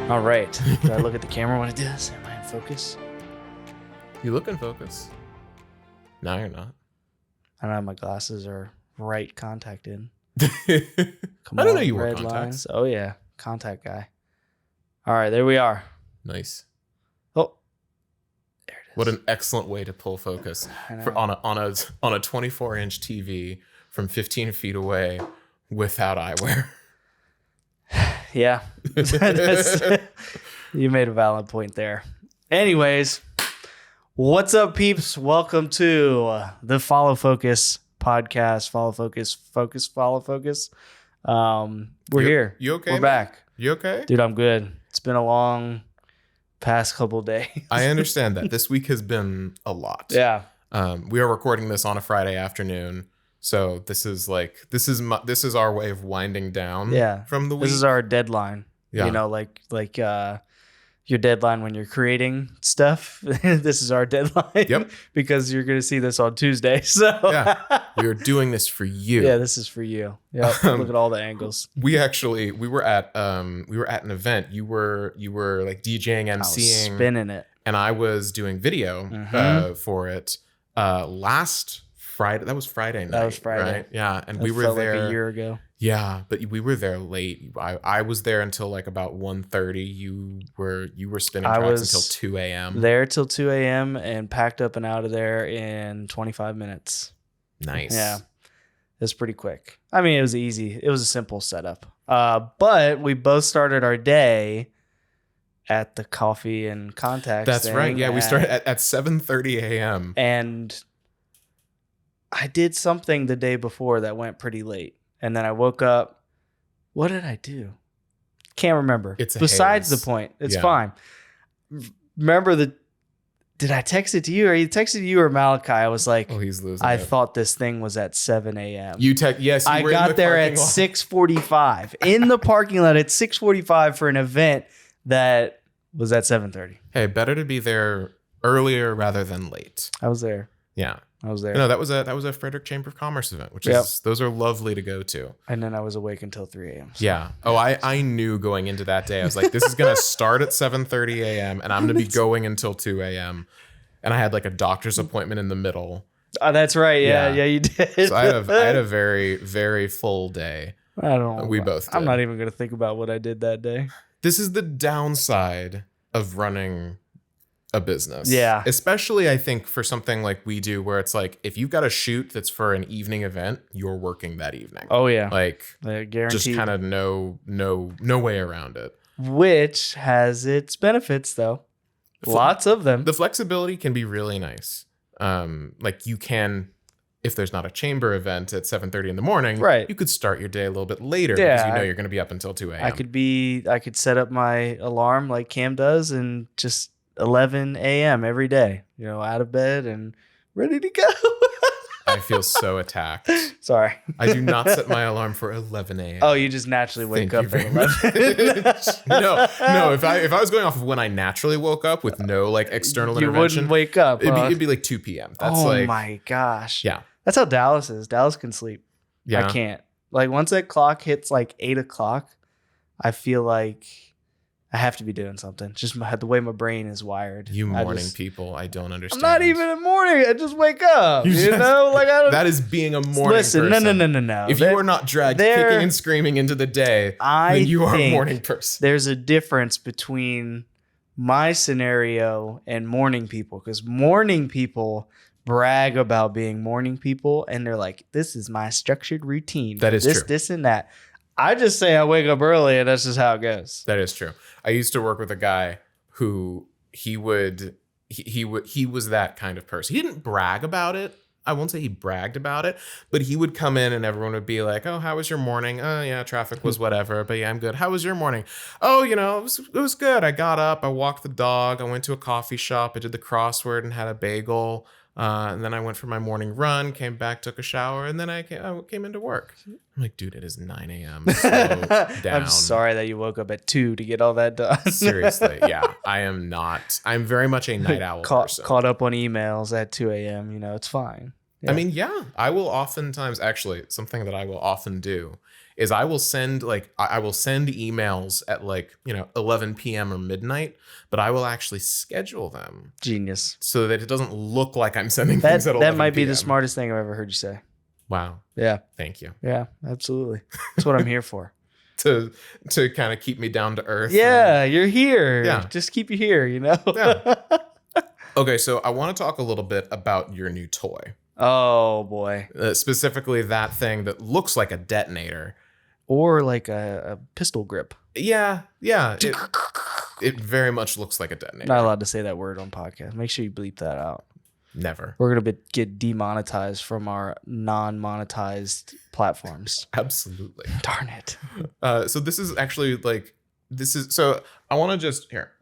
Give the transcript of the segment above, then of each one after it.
All right. Do I look at the camera when it does? Am I in focus? You look in focus. No, you're not. I don't have my glasses or right contact in. I Come don't on, know you wear red contacts. lines. Oh, yeah. Contact guy. All right. There we are. Nice. Oh, there it is. What an excellent way to pull focus I know. on a 24-inch TV from 15 feet away without eyewear. Yeah. You made a valid point there. Anyways, what's up, peeps? Welcome to the Follow Focus podcast. Follow Focus. Follow Focus. We're here. You okay? We're man? back. You okay? Dude, I'm good. It's been a long past couple days. I understand that. This week has been a lot. Yeah. We are recording this on a Friday afternoon. So this is our way of winding down from the week. This is our deadline. Yeah. You know, like your deadline when you're creating stuff. This is our deadline. Yep. Because you're going to see this on Tuesday. So Yeah. We're doing this for you. yeah, this is for you. Yeah. Look at all the angles. We were at an event. You were like DJing, I was MCing, spinning it. and I was doing video for it last Friday. That was Friday night. That was Friday. Right? Yeah, and That we were felt there like a year ago. Yeah, but we were there late. I was there until like about 1:30. You were spinning I tracks was until 2 a.m. There till 2 a.m. and packed up and out of there in 25 minutes. Nice. Yeah. It was pretty quick. I mean, it was easy. It was a simple setup. But we both started our day at the coffee and contacts. That's right. Yeah, we started at 7:30 a.m. And I did something the day before that went pretty late. And then I woke up. What did I do? Can't remember. It's a besides haze. the point. It's Yeah. fine. Remember did I text it to you, or you texted you or Malachi? I was like, Oh, he's losing. I it. thought this thing was at 7 a.m. Yes. I were in got the there at parking lot. 6:45 in the parking lot at 6:45 for an event that was at 7:30. Hey, better to be there earlier rather than late. I was there. Yeah. I was there. No, that was a Frederick Chamber of Commerce event, which Yep. is those are lovely to go to. And then I was awake until 3 a.m. Yeah. Oh, I knew going into that day. I was like, this is gonna start at 7:30 a.m. and I'm gonna be going until 2 a.m. And I had like a doctor's appointment in the middle. Oh, that's right. Yeah, Yeah. you did. So I had a very, very full day. I don't know. We both I'm did. not even going to think about what I did that day. This is the downside of running a business. Yeah. Especially I think for something like we do where it's like if you've got a shoot that's for an evening event, you're working that evening. Oh, yeah. Like Guaranteed. just kind of no way around it. Which has its benefits, though. Lots of them. The flexibility can be really nice. Like you can, if there's not a chamber event at 7:30 in the morning, Right. you could start your day a little bit later Yeah, because you know you're going to be up until 2 a.m. I could set up my alarm like Cam does and just 11 a.m. every day, out of bed and ready to go. I feel so attacked. Sorry. I do not set my alarm for 11 a.m. Oh, you just naturally wake Thank up you at very 11. much. No. If I was going off of when I naturally woke up with no like external You intervention, wouldn't wake up. it'd be like 2 p.m. That's oh like my gosh. yeah. That's how Dallas is. Dallas can sleep. Yeah. I can't. Like once that clock hits like 8 o'clock, I feel like I have to be doing something. Just the way my brain is wired. You I morning just- people, I don't I'm understand. not even in morning. I just wake up. You You, just- know, like I don't. That is being a morning Listen, person. no. If you are not dragged there- kicking and screaming into the day, I then you are a think morning person. there's a difference between my scenario and morning people, because morning people brag about being morning people, and they're like, "This is my structured routine. That is this, true. This and that." I just say I wake up early, and that's just how it goes. That is true. I used to work with a guy who he was that kind of person. He didn't brag about it. I won't say he bragged about it, but he would come in and everyone would be like, "Oh, how was your morning? Oh, yeah, traffic was whatever, but yeah, I'm good. How was your morning? Oh, it was good. I got up, I walked the dog, I went to a coffee shop, I did the crossword and had a bagel. And then I went for my morning run, came back, took a shower, and then I came into work." I'm like, dude, it is 9 a.m. Slow down. I'm sorry that you woke up at 2 to get all that done. Seriously, yeah. I am not. I'm very much a night owl person. Caught up on emails at 2 a.m. It's fine. Yeah. I mean, yeah, I will oftentimes actually something that I will often do is I will send I will send emails at 11 p.m. or midnight, but I will actually schedule them Genius. so that it doesn't look like I'm sending That things at 11 that might be p.m. the smartest thing I've ever heard you say. Wow. Yeah. Thank you. Yeah, absolutely. That's what I'm here for. To kind of keep me down to earth. Yeah, you're here. Yeah. Just keep you here, you know? Yeah. Okay, so I want to talk a little bit about your new toy. Oh, boy. Specifically that thing that looks like a detonator. Or like a pistol grip. Yeah. It very much looks like a detonator. Not allowed to say that word on podcast. Make sure you bleep that out. Never. We're going to get demonetized from our non-monetized platforms. Absolutely. Darn it. So this is actually so I want to just here.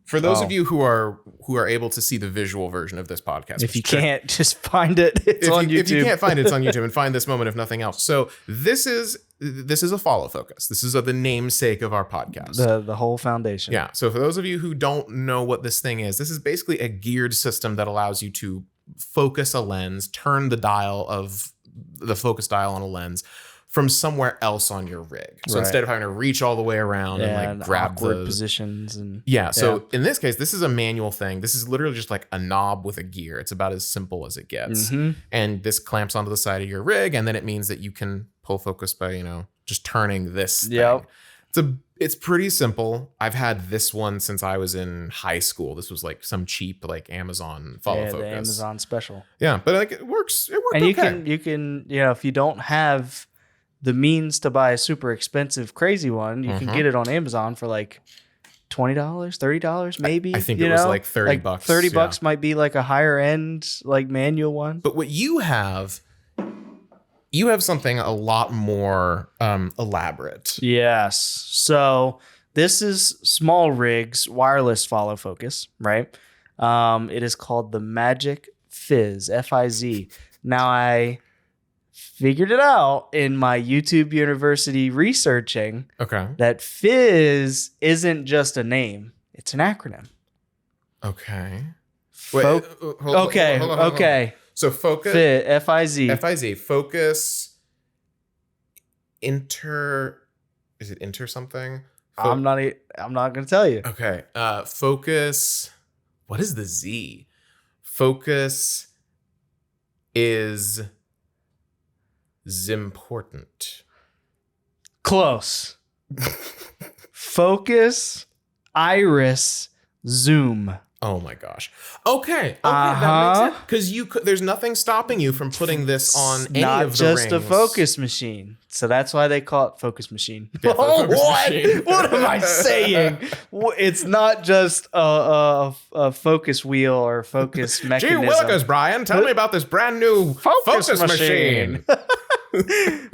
For those of you who are able to see the visual version of this podcast. If you can't, just find it. It's on YouTube. If you can't find it, it's on YouTube, and find this moment if nothing else. So this is a follow focus. This is the namesake of our podcast. The whole foundation. Yeah. So for those of you who don't know what this thing is, this is basically a geared system that allows you to focus a lens, turn the focus dial on a lens from somewhere else on your rig. So instead of having to reach all the way around and grab awkward the positions and So in this case, this is a manual thing. This is literally just like a knob with a gear. It's about as simple as it gets. Mm-hmm. And this clamps onto the side of your rig, and then it means that you can pull focus by, just turning this thing. Yep. It's pretty simple. I've had this one since I was in high school. This was like some cheap Amazon follow focus. The Amazon special. Yeah, but it works. It worked and okay. you can if you don't have the means to buy a super expensive crazy one, you can get it on Amazon for like $20, $30 maybe. I think it was like $30. $30 might be like a higher end manual one. But what you have something a lot more elaborate. Yes. So this is Small Rig's wireless follow focus, right? It is called the Magic Fizz, F-I-Z. Now I figured it out in my YouTube University researching. Okay. That Fizz isn't just a name; it's an acronym. Okay. Hold on. Okay. So focus. F-I-Z. F-I-Z. Focus. Is it inter something? I'm not going to tell you. Okay. Focus. What is the Z? Focus is important. Close. Focus, iris, zoom. Oh my gosh. Okay. That makes sense. Because there's nothing stopping you from putting this on any Not of the just rings. a focus machine. So that's why they call it focus machine. Yeah, focus machine. What am I saying? It's not just a focus wheel or focus Gee mechanism. willikers, Brian. Tell me about this brand new focus machine.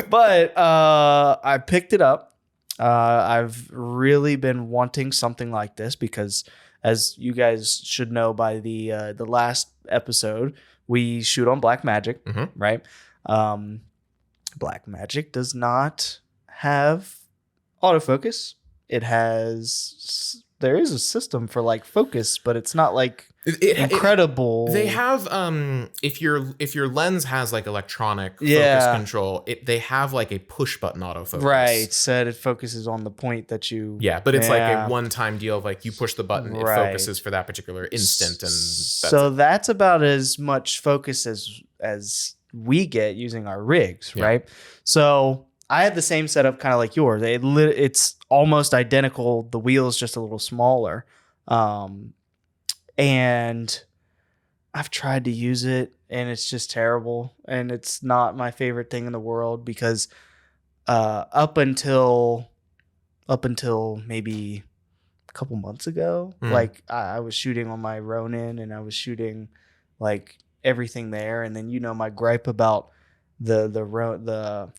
But I picked it up. I've really been wanting something like this because, as you guys should know by the last episode, we shoot on Blackmagic, right? Blackmagic does not have autofocus. There is a system for focus, but it's not incredible. They have if your lens has electronic focus control, they have a push button autofocus. Right, said it focuses on the point that you. Yeah, but it's a one-time deal of you push the button, it focuses for that particular instant, and that's about as much focus as we get using our rigs, right? So I had the same setup kind of like yours. It's almost identical. The wheel is just a little smaller. And I've tried to use it and it's just terrible. And it's not my favorite thing in the world because up until maybe a couple months ago, I was shooting on my Ronin and I was shooting everything there. And then my gripe about the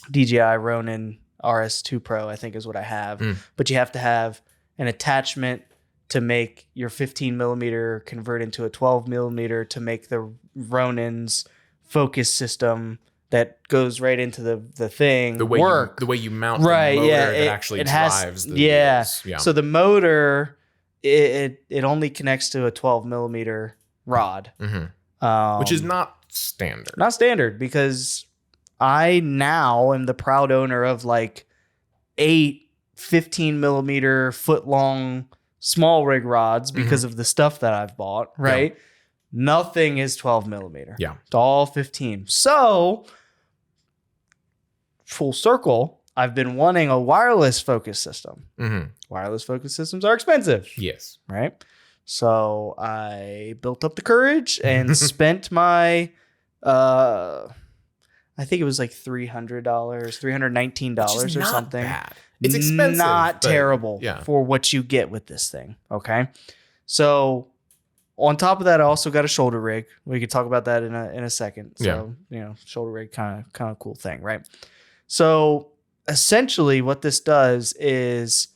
DJI Ronin RS2 Pro, I think is what I have. But you have to have an attachment to make your 15 millimeter convert into a 12 millimeter to make the Ronin's focus system that goes right into the thing work. The way you mount the motor that actually drives the wheels. Yeah. So the motor, it only connects to a 12 millimeter rod. Which is not standard. Not standard, because I now am the proud owner of like 8 15 millimeter foot long small rig rods because of the stuff that I've bought, right? Yeah. Nothing is 12 millimeter. Yeah. It's all 15. So full circle, I've been wanting a wireless focus system. Wireless focus systems are expensive. Yes. Right. So I built up the courage and spent my, I think it was like $300, $319 or something. Bad. It's expensive. Not terrible yeah. for what you get with this thing. Okay. So on top of that, I also got a shoulder rig. We could talk about that in a second. So, shoulder rig, kind of cool thing, right? So essentially what this does is,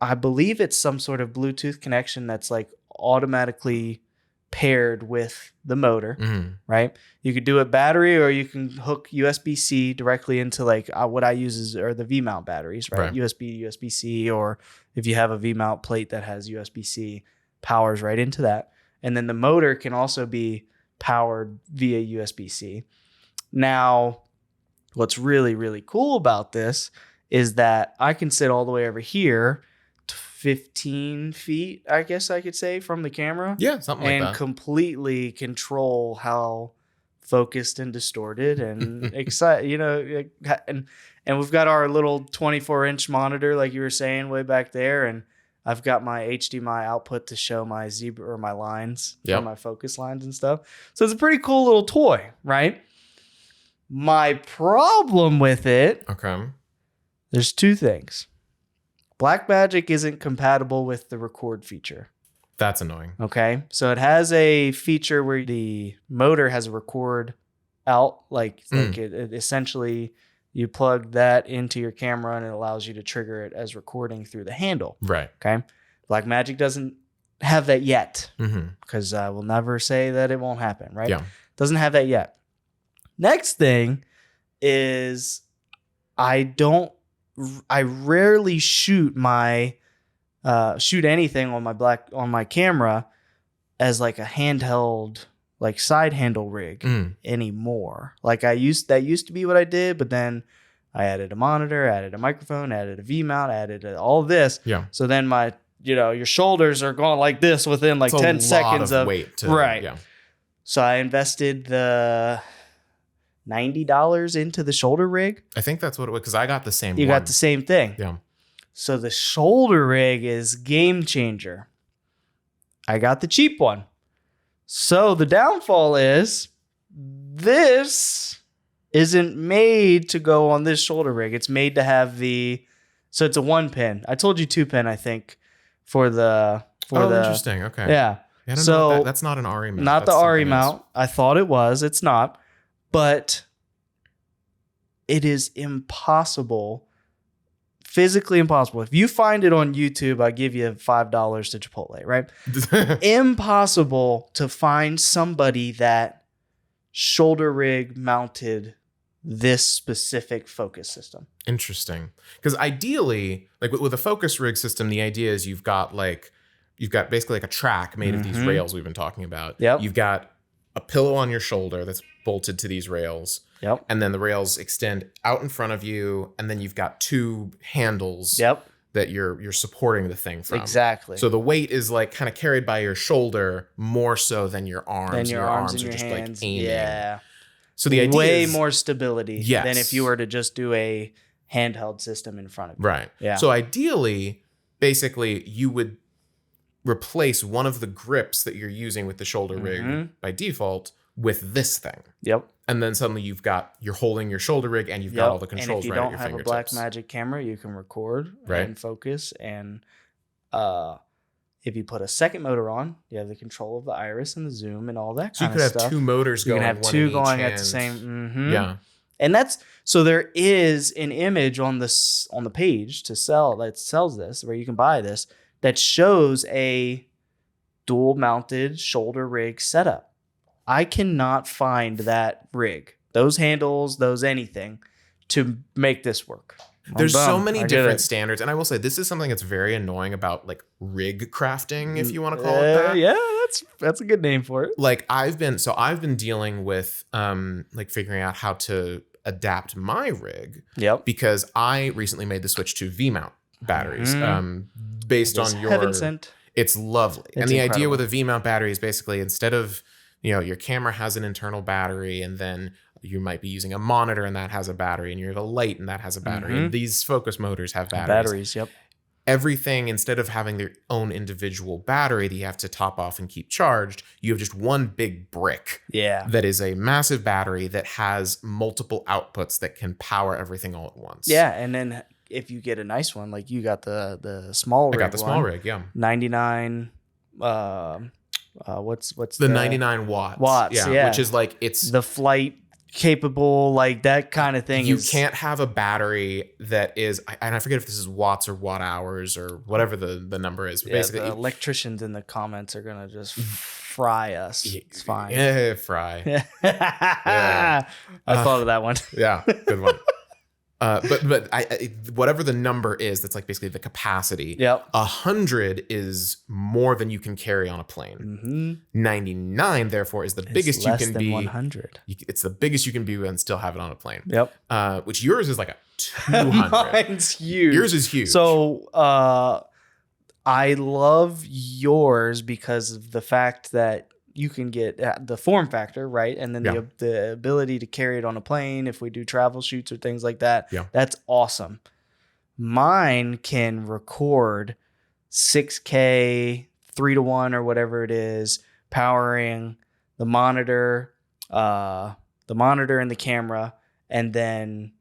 I believe it's some sort of Bluetooth connection that's like automatically paired with the motor, right? You could do it battery, or you can hook USB-C directly into like what I use are the V-mount batteries, right? USB, USB-C, or if you have a V-mount plate that has USB-C, powers right into that. And then the motor can also be powered via USB-C. Now, what's really, really cool about this is that I can sit all the way over here, 15 feet, I guess I could say, from the camera. Yeah, something like that. And completely control how focused and distorted and excited, and we've got our little 24-inch monitor, like you were saying, way back there, and I've got my HDMI output to show my zebra or my lines, for my focus lines and stuff. So it's a pretty cool little toy, right? My problem with it, there's two things. Blackmagic isn't compatible with the record feature. That's annoying. Okay. So it has a feature where the motor has a record out, like it essentially you plug that into your camera and it allows you to trigger it as recording through the handle. Right. Okay. Blackmagic doesn't have that yet, because I will never say that it won't happen, right? Yeah. Doesn't have that yet. Next thing is I rarely shoot anything on my camera as like a handheld, like side handle rig anymore. Like that used to be what I did, but then I added a monitor, added a microphone, added a V-mount, added all this. Yeah. So then my, your shoulders are going like this within like 10 seconds of weight. Right. Yeah. So I invested the $90 into the shoulder rig. I think that's what it was, because I got the same You got the same thing. Yeah. So the shoulder rig is game changer. I got the cheap one. So the downfall is this isn't made to go on this shoulder rig. It's made to have so it's a 1-pin. I told you 2-pin, I think, for the interesting. Okay. Yeah. I don't know that's not an RE mount. Not the RE mount. I thought it was. It's not. But it is impossible, physically impossible. If you find it on YouTube, I give you $5 to Chipotle, right? Impossible to find somebody that shoulder rig mounted this specific focus system. Interesting. Because ideally, like with a focus rig system, the idea is you've got basically like a track made of these rails we've been talking about. Yep. You've got a pillow on your shoulder that's bolted to these rails. Yep. And then the rails extend out in front of you, and then you've got two handles that you're supporting the thing from. Exactly. So the weight is like kind of carried by your shoulder more so than your arms. Than your arms and are your just hands. like aiming. Yeah. So the idea way is more stability than if you were to just do a handheld system in front of you. Right. Yeah. So ideally, basically, you would replace one of the grips that you're using with the shoulder rig by default with this thing. Yep. And then suddenly you're holding your shoulder rig and you've got all the controls right at your fingertips. And if you don't have a Blackmagic camera, you can record and focus. And if you put a second motor on, you have the control of the iris and the zoom and all that kind of stuff. So you could have two motors going. You can have two going at the same. Yeah. And so there is an image on the page that sells this, where you can buy this, that shows a dual mounted shoulder rig setup. I cannot find that rig, those handles, those anything, to make this work. There's so bummed. many I get different it. standards, and I will say this is something that's very annoying about like rig crafting, if you want to call it that. Yeah, that's a good name for it. Like I've been dealing with like figuring out how to adapt my rig Yep. because I recently made the switch to V-mount batteries based It's on your heaven sent. It's lovely. It's and the idea incredible. with a V-mount battery is basically instead of, your camera has an internal battery and then you might be using a monitor and that has a battery and you have a light and that has a battery. And these focus motors have batteries. Yep. Everything, instead of having their own individual battery that you have to top off and keep charged, you have just one big brick Yeah. that is a massive battery that has multiple outputs that can power everything all at once. Yeah, and then if you get a nice one, like you got the small I rig, got the small rig, yeah. 99. What's The 99 watts. Watts, yeah. Which is like it's the flight capable, like that kind of thing. you can't have a battery that is, and I forget if this is watts or watt hours or whatever the number is. But Yeah, basically, the electricians in the comments are gonna just fry us. It's fine. Yeah, fry. I thought of that one. Yeah, good one. But I whatever the number is, that's like basically the capacity. Yep. 100 is more than you can carry on a plane. 99, therefore, is the biggest you can be. 100. It's the biggest you can be and still have it on a plane. Yep. Which yours is like a 200. Mine's huge. Yours is huge. So I love yours because of the fact that you can get the form factor, right? And then the ability to carry it on a plane if we do travel shoots or things like that. Yeah. That's awesome. Mine can record 6K, 3-to-1 or whatever it is, powering the monitor and the camera, and then,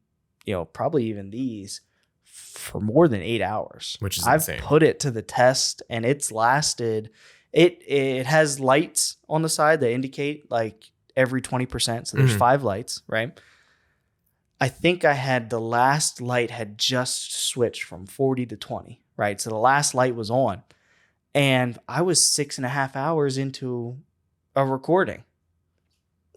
probably even these for more than 8 hours. Which is I've insane. put it to the test and it's lasted. It has lights on the side that indicate like every 20%. So there's 5 lights, right? I think the last light had just switched from 40 to 20, right? So the last light was on and I was 6.5 hours into a recording.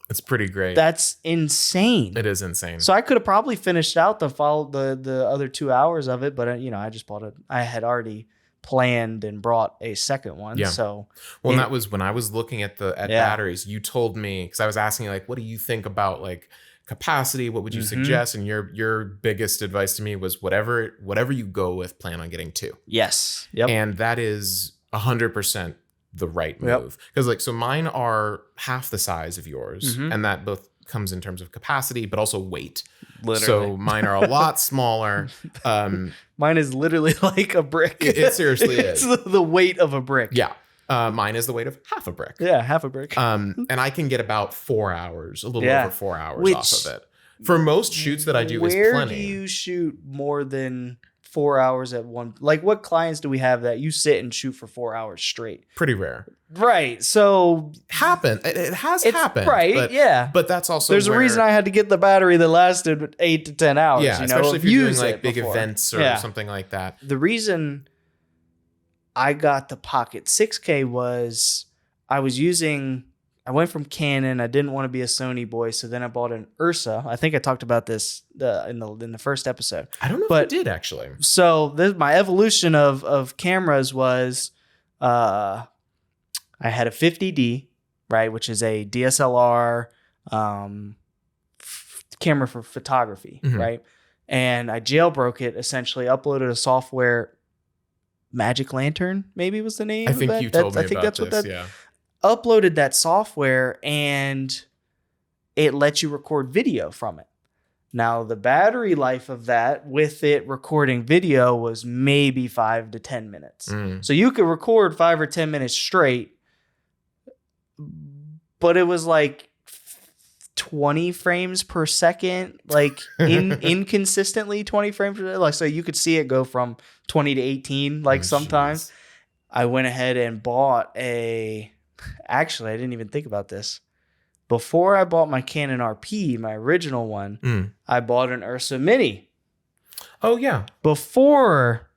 It's pretty great. That's insane. It is insane. So I could have probably finished out the other 2 hours of it, but I just bought it. I had already planned and brought a second one. Yeah. So and that was when I was looking at batteries. You told me, because I was asking you, like, what do you think about like capacity? What would you suggest? And your biggest advice to me was whatever you go with, plan on getting 2. Yes. Yep. And that is 100% the right move. Because like, so mine are half the size of yours, and that both comes in terms of capacity, but also weight. Literally. So mine are a lot smaller. Mine is literally like a brick. It seriously is. It's the weight of a brick. Yeah. Mine is the weight of half a brick. Yeah, half a brick. And I can get about 4 hours, a little Yeah. over 4 hours Which- off of it. For most shoots that I do is Where plenty. do you shoot more than 4 hours at one? Like, what clients do we have that you sit and shoot for 4 hours straight? Pretty rare. Right. So It has it's happened. right. But, yeah. but that's also There's a reason I had to get the battery that lasted 8 to 10 hours. Yeah, especially if you're doing Use like it big before. events or something like that. The reason I got the Pocket 6K was I went from Canon. I didn't want to be a Sony boy, so then I bought an Ursa. I think I talked about this in the first episode. I don't know But- if you did actually. So my evolution of cameras was I had a 50D, right, which is a DSLR camera for photography, right? And I jailbroke it, essentially uploaded a software, Magic Lantern maybe was the name. I think of that. you told me I think about that's this. what that Yeah. uploaded that software and it lets you record video from it. Now, the battery life of that with it recording video was maybe 5 to 10 minutes. So you could record 5 or 10 minutes straight, but it was like 20 frames per second, like inconsistently 20 frames per second. Like, so you could see it go from 20 to 18, like sometimes. Jeez. I went ahead and bought actually, I didn't even think about this. Before I bought my Canon RP, my original one, I bought an Ursa Mini. Oh yeah. Before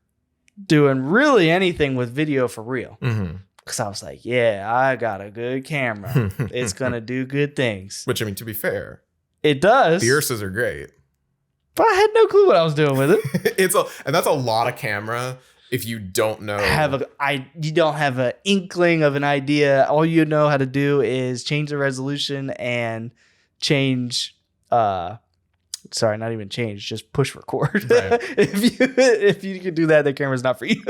doing really anything with video for real. Because I was like, yeah, I got a good camera. It's going to do good things. Which, I mean, to be fair, It does. the Ursas are great. But I had no clue what I was doing with it. And that's a lot of camera if you don't know. You don't have an inkling of an idea. All you know how to do is change the resolution and change sorry, not even change, just push record. Right. if you can do that, the camera's not for you.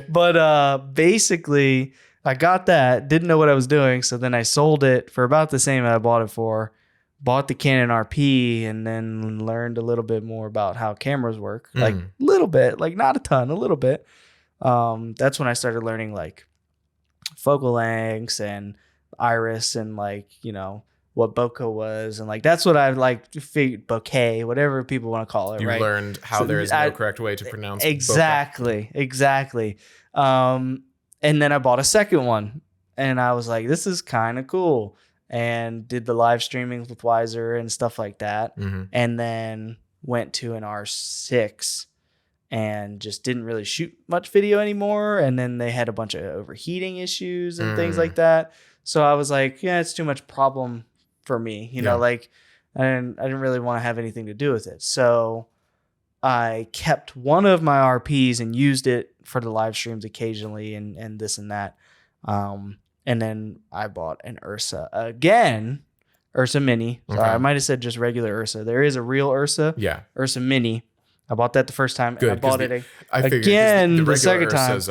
But basically I got that, didn't know what I was doing, so then I sold it for about the same I bought it for. Bought the Canon RP and then learned a little bit more about how cameras work. Like a little bit, like not a ton, a little bit. That's when I started learning like focal lengths and iris and like, you know, what bokeh was. And like, that's what I like figured, bokeh, whatever people want to call it. You right? learned how So there is no correct way to pronounce exactly. And then I bought a second one and I was like, this is kind of cool. And did the live streaming with Wiser and stuff like that. Mm-hmm. And then went to an R6 and just didn't really shoot much video anymore. And then they had a bunch of overheating issues and things like that. So I was like, yeah, it's too much problem for me. You know, like I didn't really want to have anything to do with it. So I kept one of my RPs and used it for the live streams occasionally and this and that. And then I bought an Ursa again, Ursa Mini. Okay. I might have said just regular Ursa. There is a real Ursa. Yeah. Ursa Mini. I bought that the first time. Good, and I bought it again the second time. Ursas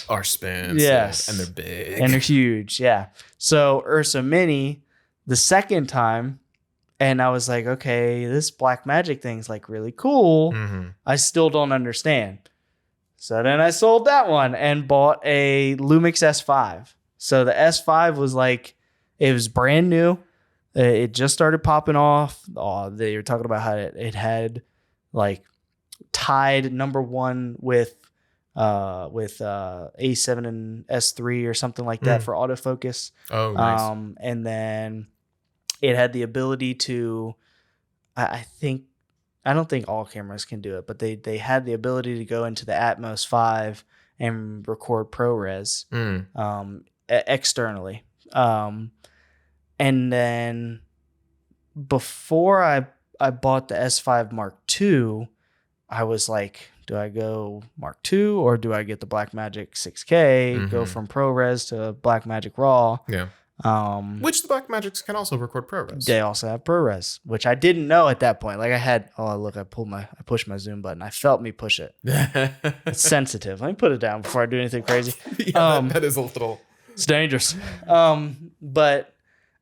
are spins. Yes. And they're big. And they're huge. Yeah. So Ursa Mini the second time, and I was like, okay, this Blackmagic thing's like really cool. Mm-hmm. I still don't understand. So then I sold that one and bought a Lumix S5. So the S5 was like, it was brand new. It just started popping off. Oh, they were talking about how it had like tied number one with A7 and S3 or something like that for autofocus. Oh, nice. And then it had the ability to, I don't think all cameras can do it, but they had the ability to go into the Atmos 5 and record ProRes externally. And then before I bought the S5 Mark II, I was like, do I go Mark II or do I get the Blackmagic 6K, go from ProRes to Blackmagic RAW? Yeah. Which the Blackmagics can also record ProRes. They also have ProRes, which I didn't know at that point. Like I had, I pushed my zoom button. I felt me push it. It's sensitive. Let me put it down before I do anything crazy. Yeah, that is a little. It's dangerous. But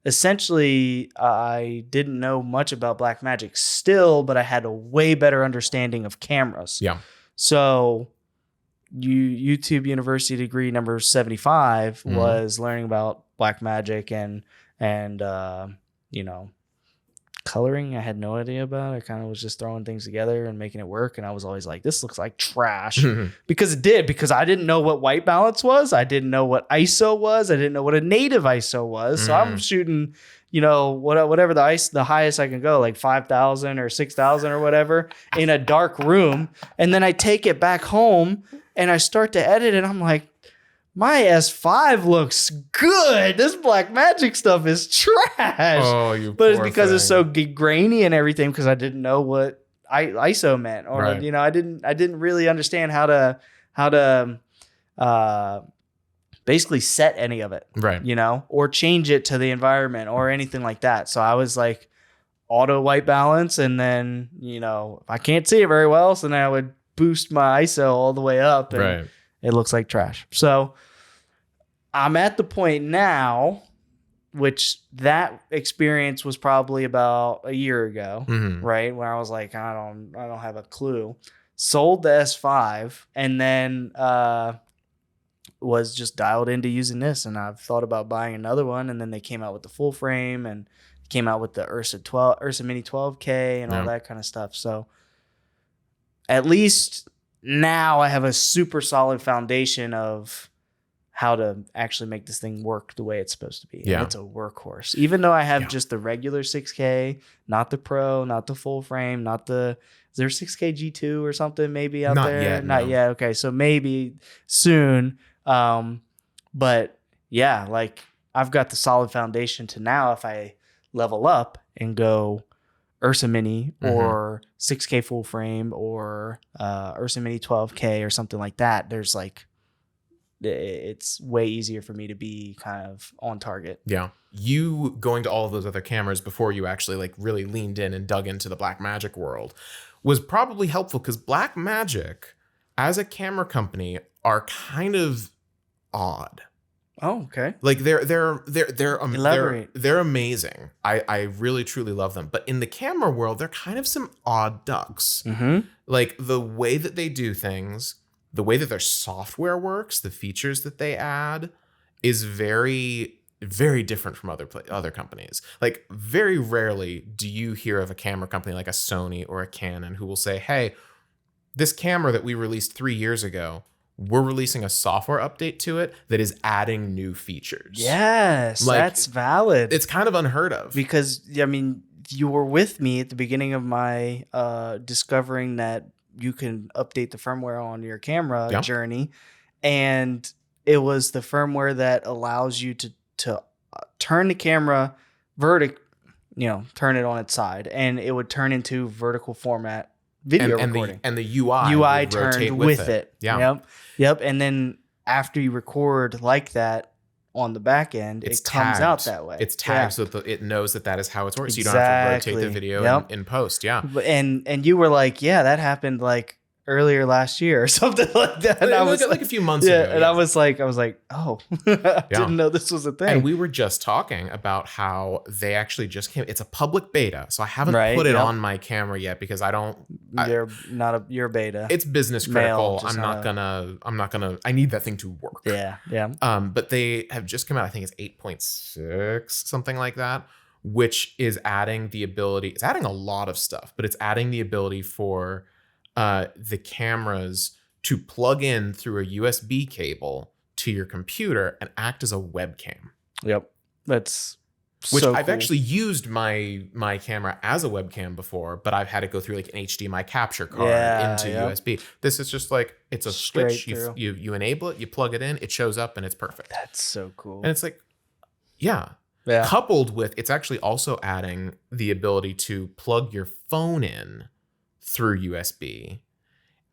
essentially, I didn't know much about Blackmagic still, but I had a way better understanding of cameras. Yeah. So YouTube University degree number 75 was learning about Blackmagic and you know, coloring. I had no idea about. I kind of was just throwing things together and making it work. And I was always like, this looks like trash because it did, because I didn't know what white balance was. I didn't know what ISO was. I didn't know what a native ISO was. So I'm shooting, you know, whatever the highest I can go, like 5,000 or 6,000 or whatever in a dark room. And then I take it back home and I start to edit and I'm like, my S5 looks good. This Blackmagic stuff is trash. Oh, you But it's because it's so grainy and everything, because I didn't know what ISO meant, or you know, I didn't really understand how to basically set any of it, right? You know, or change it to the environment or anything like that. So I was like auto white balance, and then, you know, if I can't see it very well, so then I would boost my ISO all the way up, and it looks like trash. So I'm at the point now, which that experience was probably about a year ago, right? Where I was like, I don't have a clue. Sold the S5 and then was just dialed into using this. And I've thought about buying another one. And then they came out with the full frame and came out with the Ursa Mini 12K and all that kind of stuff. So at least now I have a super solid foundation of how to actually make this thing work the way it's supposed to be. Yeah. And it's a workhorse. Even though I have just the regular 6K, not the Pro, not the full frame, is there a 6K G2 or something maybe out there? Not yet. Okay. So maybe soon. But yeah, like I've got the solid foundation to now, if I level up and go Ursa Mini or 6K full frame or Ursa Mini 12K or something like that, there's like, it's way easier for me to be kind of on target. Yeah. You going to all of those other cameras before you actually like really leaned in and dug into the Blackmagic world was probably helpful, because Blackmagic as a camera company are kind of odd. Oh, okay. Like they're Elaborate. they're amazing. I really truly love them. But in the camera world, they're kind of some odd ducks. Mm-hmm. Like the way that they do things, the way that their software works, the features that they add is very, very different from other companies. Like very rarely do you hear of a camera company like a Sony or a Canon who will say, hey, this camera that we released 3 years ago, we're releasing a software update to it that is adding new features. Yes, Like, that's valid. It's kind of unheard of. Because, I mean, you were with me at the beginning of my discovering that you can update the firmware on your camera journey. And it was the firmware that allows you to turn the camera turn it on its side, and it would turn into vertical format video recording. And the UI would turned with it. Yeah. Yep. And then after you record like that on the back end, it comes out that way. It's tagged so that it knows that is how it's working. So you don't have to rotate the video in post. Yeah. And you were like, yeah, that happened like earlier last year or something like that. And I was like a few months ago. And I was like, oh, I didn't know this was a thing. And we were just talking about how they actually just came. It's a public beta, so I haven't put it on my camera yet because I don't. You're beta. It's business critical. I'm not gonna. I need that thing to work. Yeah. But they have just come out. I think it's 8.6, something like that, which is adding the ability. It's adding a lot of stuff, but it's adding the ability for the cameras to plug in through a USB cable to your computer and act as a webcam. Yep. That's which so I've cool. actually used my camera as a webcam before, but I've had to go through like an HDMI capture card into USB. This is just like, it's a switch. You enable it, you plug it in, it shows up, and it's perfect. That's so cool. And it's like, yeah. Coupled with, it's actually also adding the ability to plug your phone in through USB,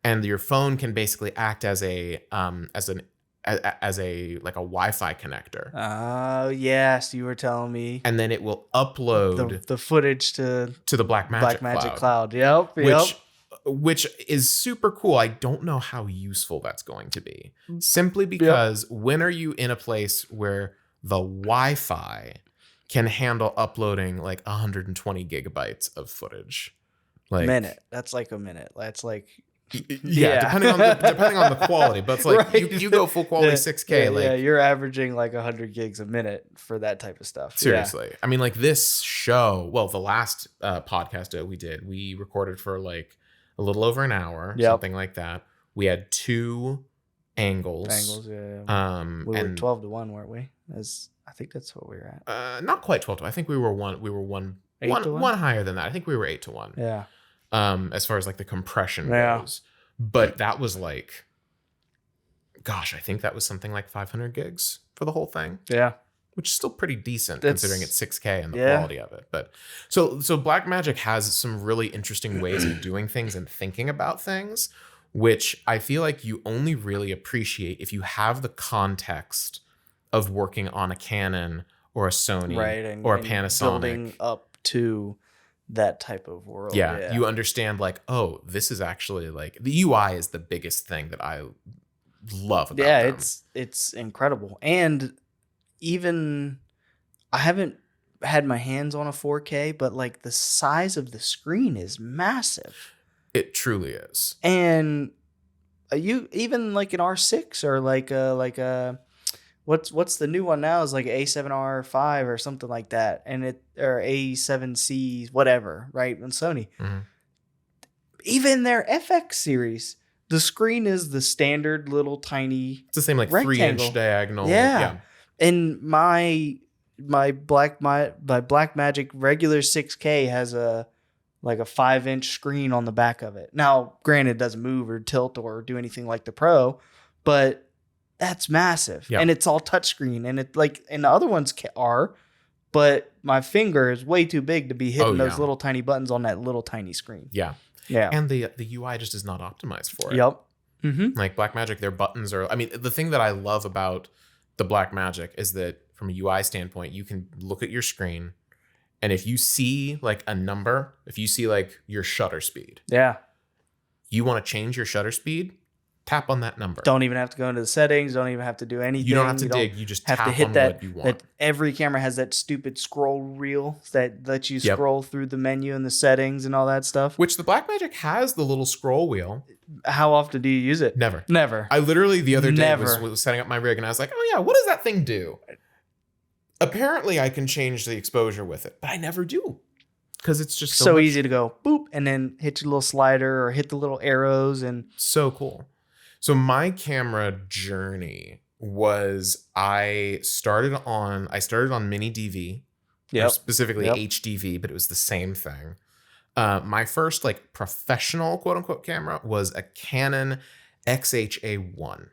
and your phone can basically act as a like a Wi-Fi connector. Oh yes, you were telling me. And then it will upload the footage to the Blackmagic cloud. Yep. Which is super cool. I don't know how useful that's going to be. Simply because when are you in a place where the Wi-Fi can handle uploading like 120 gigabytes of footage? Like minute. That's like a minute. That's like depending on the quality, but it's like you go full quality 6K. You're averaging like 100 gigs a minute for that type of stuff. Seriously. I mean, like this show, well, the last podcast that we did, we recorded for like a little over an hour, something like that. We had 2 angles. Yeah. We were 12 to 1, weren't we? I think that's what we were at. Not quite 12 to 1. I think we were one higher than that. I think we were 8 to 1. Yeah. As far as like the compression goes. But that was like, gosh, I think that was something like 500 gigs for the whole thing. Yeah. Which is still pretty decent considering it's 6K and the quality of it. But so Blackmagic has some really interesting ways of doing things and thinking about things, which I feel like you only really appreciate if you have the context of working on a Canon or a Sony or a Panasonic. Building up to that type of world. Yeah, you understand like, oh, this is actually like the UI is the biggest thing that I love about them. It's incredible. And even I haven't had my hands on a 4K, but like the size of the screen is massive. It truly is. And you even like an R6 or like a what's the new one now is like an A7R5 or something like that, and or A7C whatever, right? On Sony, even their FX series, the screen is the standard little tiny. It's the same like rectangle. 3-inch diagonal. Yeah. And my Blackmagic regular 6K has a 5-inch screen on the back of it. Now, granted, it doesn't move or tilt or do anything like the Pro, but that's massive. Yeah. And it's all touchscreen, and it like, and the other ones are, but my finger is way too big to be hitting Oh, those yeah. little tiny buttons on that little tiny screen. Yeah. Yeah. And the UI just is not optimized for it. Yep. Mm-hmm. Like Blackmagic, their buttons are, I mean, the thing that I love about the Blackmagic is that from a UI standpoint, you can look at your screen, and if you see like a number, if you see like your shutter speed, Yeah. you want to change your shutter speed, tap on that number. Don't even have to go into the settings. Don't even have to do anything. You don't have to dig. You just have tap to hit on that. what you want. That every camera has that stupid scroll reel that lets you Yep. scroll through the menu and the settings and all that stuff. Which the Blackmagic has the little scroll wheel. How often do you use it? Never. Never. I literally the other day Never. was setting up my rig, and I was like, oh yeah, what does that thing do? Apparently I can change the exposure with it, but I never do. Because it's just so much- easy to go boop and then hit your little slider or hit the little arrows and So cool. So my camera journey was I started on mini DV, or specifically Yep. HDV, but it was the same thing. My first like professional quote unquote camera was a Canon XH-A1,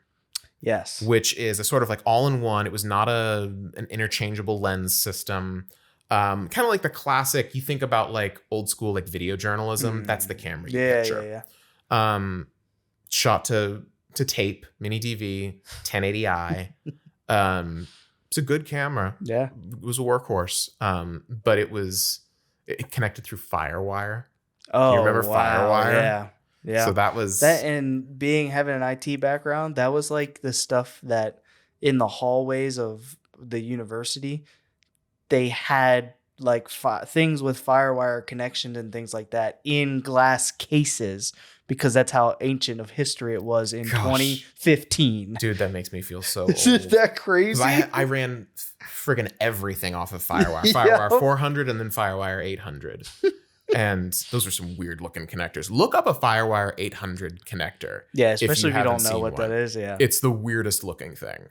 Yes. which is a sort of like all-in-one. It was not an interchangeable lens system. Kind of like the classic, you think about like old school like video journalism. That's the camera you Yeah, picture. yeah. Shot to tape, mini DV, 1080i. It's a good camera. Yeah. It was a workhorse. But it connected through FireWire. Oh, you remember wow. FireWire? Yeah. Yeah. So that was that, and having an IT background, that was like the stuff that in the hallways of the university, they had like things with FireWire connections and things like that in glass cases, because that's how ancient of history it was in Gosh. 2015. Dude, that makes me feel so old. Isn't that 'Cause crazy? I ran friggin' everything off of FireWire. Yep. FireWire 400 and then FireWire 800. And those are some weird looking connectors. Look up a FireWire 800 connector. Yeah, especially if you haven't don't know seen what one. that is. Yeah. It's the weirdest looking thing.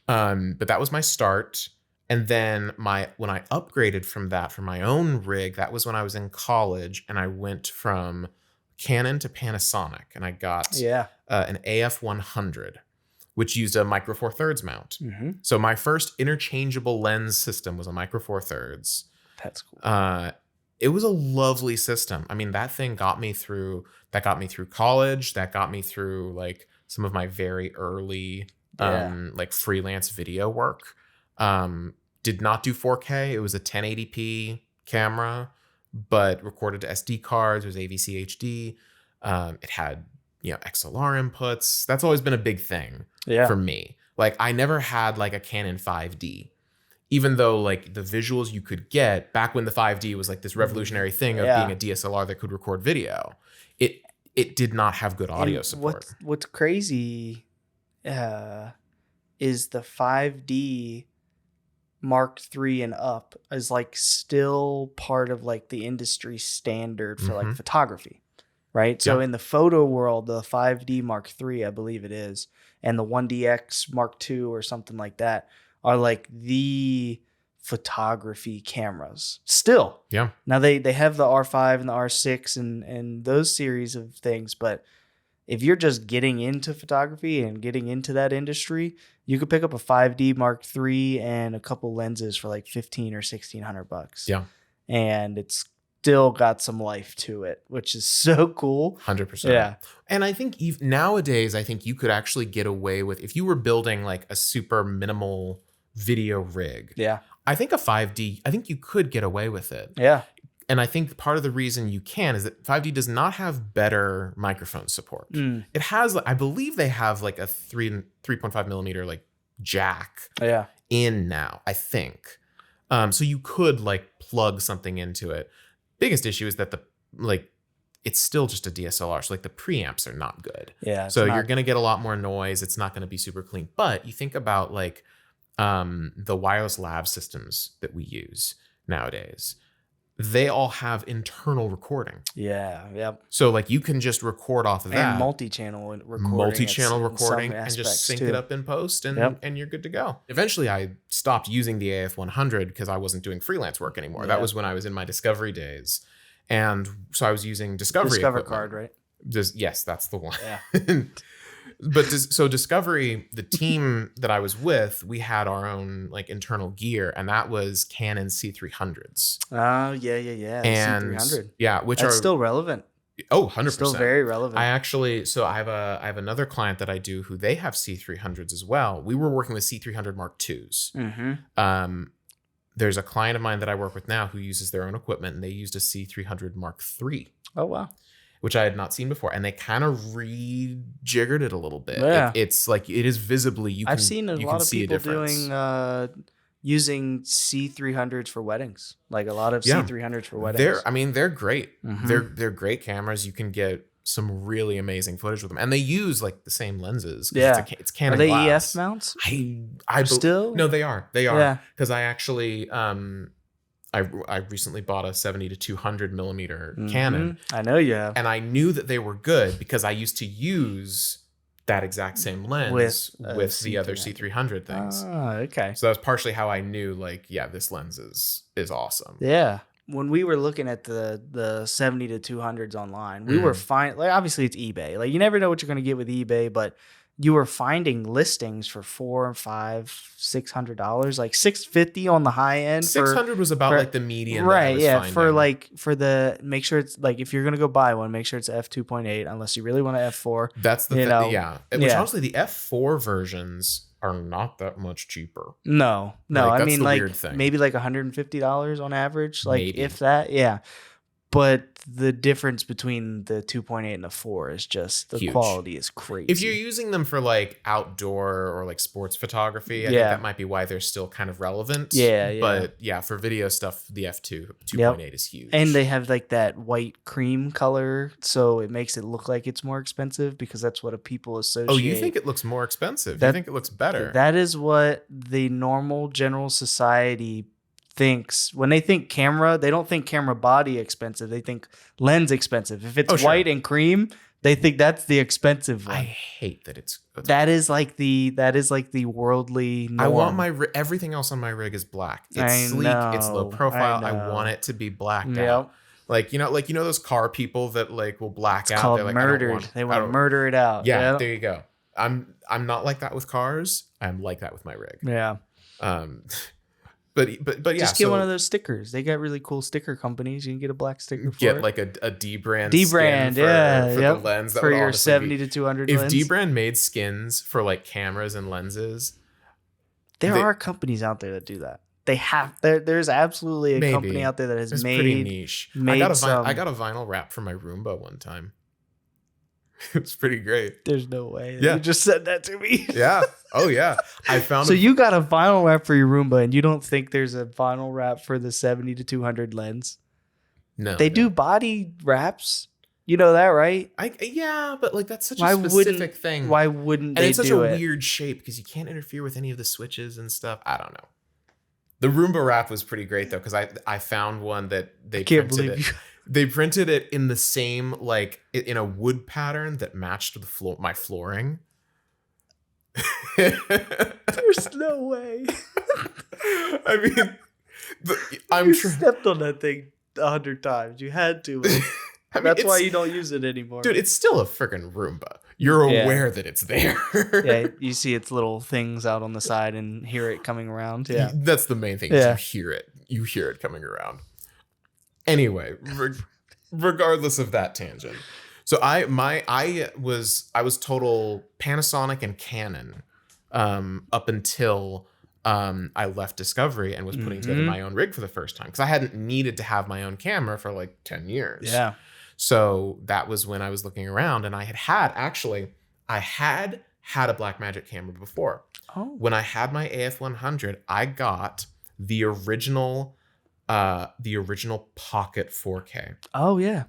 But that was my start. And then when I upgraded from that for my own rig, that was when I was in college, and I went from Canon to Panasonic, and I got Yeah. an AF100, which used a Micro Four Thirds mount. Mm-hmm. So my first interchangeable lens system was a Micro Four Thirds. That's cool. It was a lovely system. I mean, that thing got me through college. That got me through like some of my very early like freelance video work. Did not do 4K. It was a 1080p camera, but recorded to SD cards. It was AVC HD. It had, XLR inputs. That's always been a big thing for me. Like I never had like a Canon 5D, even though like the visuals you could get back when the 5D was like this revolutionary thing of being a DSLR that could record video. It did not have good audio And support. What's crazy is the 5D Mark III and up is like still part of like the industry standard for like Mhm. photography, right? So Yeah. in the photo world, the 5D Mark III, I believe it is, and the 1DX Mark II or something like that are like the photography cameras still. Yeah. Now they have the R5 and the R6 and those series of things, but if you're just getting into photography and getting into that industry, you could pick up a 5D Mark III and a couple lenses for like $1,500 or $1,600. Yeah. And it's still got some life to it, which is so cool. 100%. Yeah. And I think nowadays, I think you could actually get away with, if you were building like a super minimal video rig, Yeah. I think a 5D, I think you could get away with it. Yeah. And I think part of the reason you can is that 5D does not have better microphone support. Mm. It has, I believe they have like a 3.5 millimeter like jack Yeah. in now, I think. So you could like plug something into it. Biggest issue is that it's still just a DSLR. So like the preamps are not good. Yeah. it's So not- you're going to get a lot more noise. It's not going to be super clean. But you think about like the wireless lab systems that we use nowadays, they all have internal recording. Yeah. Yep. So like you can just record off of that. And multi-channel recording. Multi-channel in some recording and just aspects, sync too. it up in post and, Yep. and you're good to go. Eventually I stopped using the AF100 because I wasn't doing freelance work anymore. Yeah. That was when I was in my Discovery days. And so I was using Discovery Discover equipment. card, right? Yes, that's the one. Yeah. But so Discovery, the team that I was with, we had our own like internal gear, and that was Canon C300s. Oh, yeah. And C300. yeah, which That's are still relevant. 100%. Still very relevant. I actually, so I have another client that I do who they have C300s as well. We were working with C300 Mark IIs. Mm-hmm. There's a client of mine that I work with now who uses their own equipment, and they used a C300 Mark III. Oh, wow. Which I had not seen before, and they kind of rejiggered it a little bit. Yeah. It's like it is visibly I've seen a lot of people doing using C300s for weddings, like a lot of C300s for weddings. They're great. Mhm. They're great cameras. You can get some really amazing footage with them, and they use like the same lenses. 'Cause Yeah. it's Canon Are they glass. EF mounts? I Still? no, they are. Yeah. Because I actually I recently bought a 70 to 200 millimeter Canon, I know you have. and I knew that they were good because I used to use that exact same lens with the other C300 things. Ah, okay. So that was partially how I knew, like, yeah, this lens is awesome. Yeah. When we were looking at the 70 to 200s online, we were fine. Like, obviously it's eBay. Like, you never know what you're going to get with eBay, but you were finding listings for $400, $500, $600, like $650 on the high end. 600 was about like the median, right? Yeah, finding. for the make sure it's like if you're gonna go buy one, make sure it's f2.8 unless you really want to f4. That's the thing, yeah. Which honestly, the f4 versions are not that much cheaper. No. Like, I mean, like weird thing. maybe like $150 on average, like Maybe. if that. Yeah, but the difference between the 2.8 and the 4 is just the Huge. quality is crazy. If you're using them for like outdoor or like sports photography, I think that might be why they're still kind of relevant. Yeah. But yeah, for video stuff, the f2.8 is huge. And they have like that white cream color, so it makes it look like it's more expensive because that's what people associate. Oh, you think it looks more expensive? You think it looks better? That is what the normal general society thinks. When they think camera, they don't think camera body expensive. They think lens expensive. If it's white and cream, they think that's the expensive one. I hate that it's that is like the worldly norm. I want everything else on my rig is black. It's sleek, it's low profile. I want it to be blacked out. Like, you know those car people that like will black out. Called They're like, murdered. They want to murder it out. Yeah, there you go. I'm not like that with cars. I'm like that with my rig. Yeah. But yeah, just get one of those stickers. They got really cool sticker companies. You can get a black sticker for get it. like a D brand for the lens for your 70 to 200 if lens. D brand made skins for like cameras and lenses, there are companies out there that do that. They have there's absolutely a company out there that has made pretty niche. I got a vinyl wrap for my Roomba one time. It's pretty great. There's no way. You just said that to me. Yeah. Oh yeah. I found. So you got a vinyl wrap for your Roomba, and you don't think there's a vinyl wrap for the 70 to 200 lens? No. They do body wraps. You know that, right? Yeah, but like that's such a specific thing. Why wouldn't they do it? And it's such a weird shape because you can't interfere with any of the switches and stuff. I don't know. The Roomba wrap was pretty great though because I found one that they printed it. They printed it in the same, like, in a wood pattern that matched my flooring. There's no way. I mean, you stepped on that thing 100 times. You had to. That's why you don't use it anymore. Dude, it's still a freaking Roomba. You're aware that it's there. Yeah, you see its little things out on the side and hear it coming around. Yeah. That's the main thing. Yeah. You hear it. You hear it coming around. Anyway, regardless of that tangent, so I was total Panasonic and Canon up until I left Discovery and was putting together my own rig for the first time because I hadn't needed to have my own camera for like 10 years. Yeah. So that was when I was looking around, and I had a Blackmagic camera before. Oh. When I had my AF100, I got the original Pocket 4K. Oh yeah.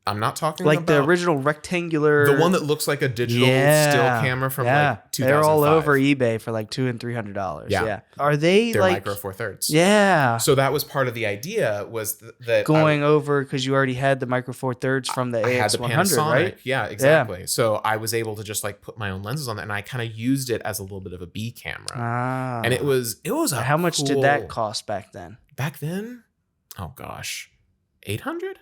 I'm not talking like about the original rectangular, the one that looks like a digital still camera from like 2005. They're all over eBay for like $200 and $300. Yeah. Are they're like Micro Four Thirds? Yeah. So that was part of the idea was that going over because you already had the Micro Four Thirds from the AX100, right? Yeah, exactly. Yeah. So I was able to just like put my own lenses on that, and I kind of used it as a little bit of a B camera. And it was how much did that cost back then? Back then, oh gosh, 800.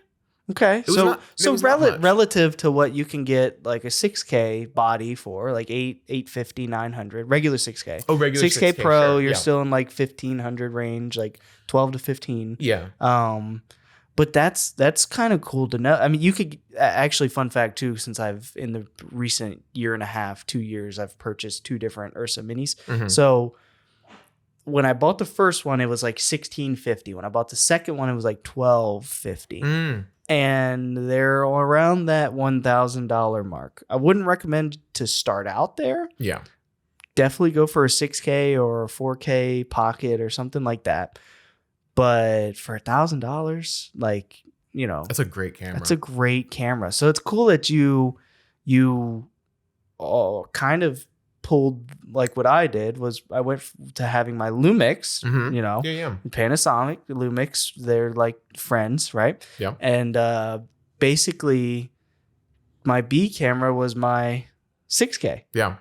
Okay, was so not- it was not much. relative to what you can get like a 6K body for, like 850, 900, regular 6K. Oh, regular 6K 6K, Pro, sure, you're yeah. still in like 1500 range, like 12 to 15. Yeah. But that's kind of cool to know. I mean, you could actually, fun fact too, since I've in the recent year and a half, 2 years, I've purchased 2 different Ursa Minis. Mhm. So when I bought the first one, it was like 1650. When I bought the second one, it was like 1250. Mm. And they're around that $1,000 mark. I wouldn't recommend to start out there. Yeah. Definitely go for a 6K or a 4K pocket or something like that. But for $1,000, like, you know, That's a great camera. that's a great camera. So it's cool that you kind of pulled like what I did was I went to having my Lumix, Mhm. you know, Yeah. Panasonic, Lumix, they're like friends, right? Yeah. And basically my B camera was my 6K. Yeah.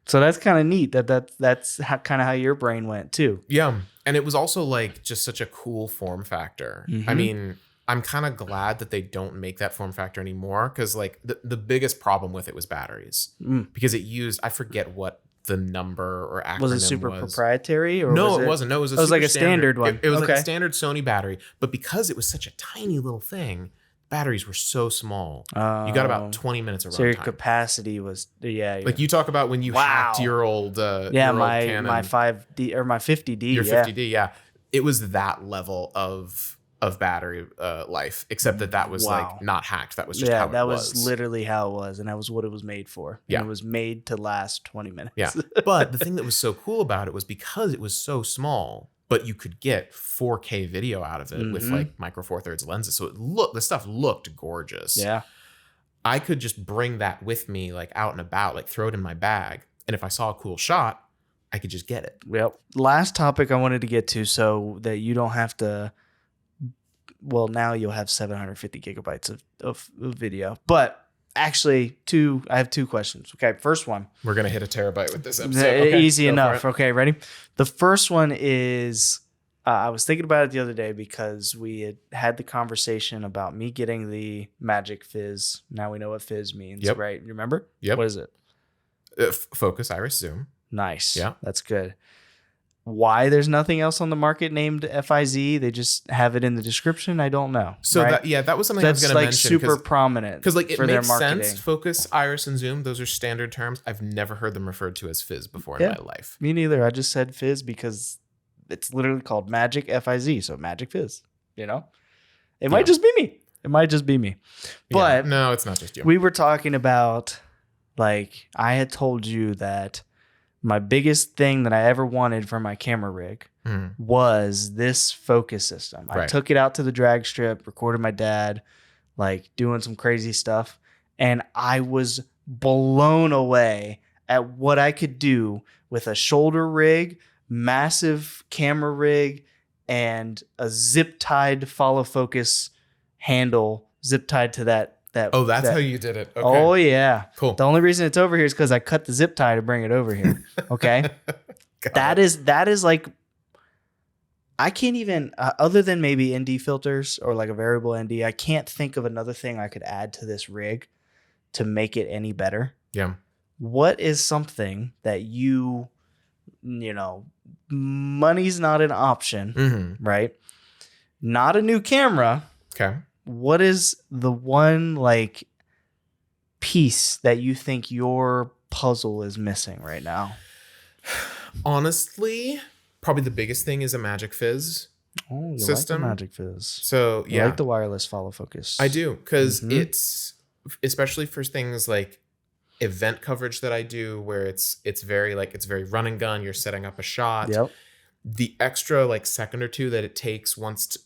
So that's kind of neat that's kind of how your brain went too. Yeah. And it was also like just such a cool form factor. I Mhm. mean, I'm kind of glad that they don't make that form factor anymore because like the biggest problem with it was batteries Mm. because it used, I forget what the number or acronym Was it super proprietary or No, was it wasn't. No, it was a it was like super a standard one. It was like Okay. a standard Sony battery, but because it was such a tiny little thing, batteries were so small. You got about 20 minutes of So your runtime. capacity was Like you talk about when you hacked your old yeah, your old my Canon, 5D or my 50D. your yeah. 50D, yeah. It was that level of battery life, except that was Wow. like not hacked. That was just Yeah, how it that was. was literally how it was, and that was what it was made for. Yeah. And it was made to last 20 minutes. Yeah. But the thing that was so cool about it was because it was so small, but you could get 4K video out of it with Mhm. like micro four thirds lenses. So the stuff looked gorgeous. Yeah. I could just bring that with me like out and about, like throw it in my bag. And if I saw a cool shot, I could just get it. Yep. Last topic I wanted to get to so that you don't have to. Well, now you'll have 750 gigabytes of video. But actually, I have 2 questions. Okay. First one. We're going to hit a terabyte with this episode. Okay, Easy go for enough. it. Okay. Ready? The first one is I was thinking about it the other day because we had the conversation about me getting the Magic Fizz. Now we know what Fizz means, Yep. right? You remember? Yep. What is it? Focus, iris, zoom. Nice. Yeah. That's good. Why there's nothing else on the market named FIZ? They just have it in the description. I don't know. So right? that was something I was that's going to like mention. super prominent Because like it for their makes marketing. sense. Focus, iris, and zoom. Those are standard terms. I've never heard them referred to as fizz before in my life. Me neither. I just said Fizz because it's literally called Magic FIZ. So Magic Fizz. You know, it might just be me. It might just be me. But Yeah. No, it's not just you. we were talking about, like, I had told you that my biggest thing that I ever wanted for my camera rig Mhm. was this focus system. I Right. took it out to the drag strip, recorded my dad, like doing some crazy stuff. And I was blown away at what I could do with a shoulder rig, massive camera rig, and a zip tied follow focus handle zip tied to that. Oh, that's that- how you did it. Okay. Oh yeah. Cool. The only reason it's over here is because I cut the zip tie to bring it over here. Okay. Got that it. is like, I can't even other than maybe ND filters or like a variable ND, I can't think of another thing I could add to this rig to make it any better. Yeah. What is something that you know, money's not an option, Mm-hmm. right? Not a new camera. Okay. What is the one like piece that you think your puzzle is missing right now? Honestly, probably the biggest thing is a Magic Fizz Oh, you system. like the Magic Fizz. So You yeah, like the wireless follow focus. I do because Mhm. it's especially for things like event coverage that I do, where it's very run and gun. You're setting up a shot. Yep. The extra like second or two that it takes once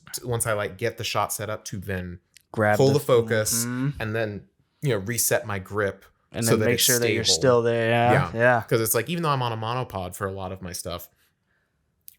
I like get the shot set up to then Grab pull the focus Mhm. and then reset my grip and so then that make it's sure that you're stable. still there. Yeah. Yeah. Because it's like, even though I'm on a monopod for a lot of my stuff,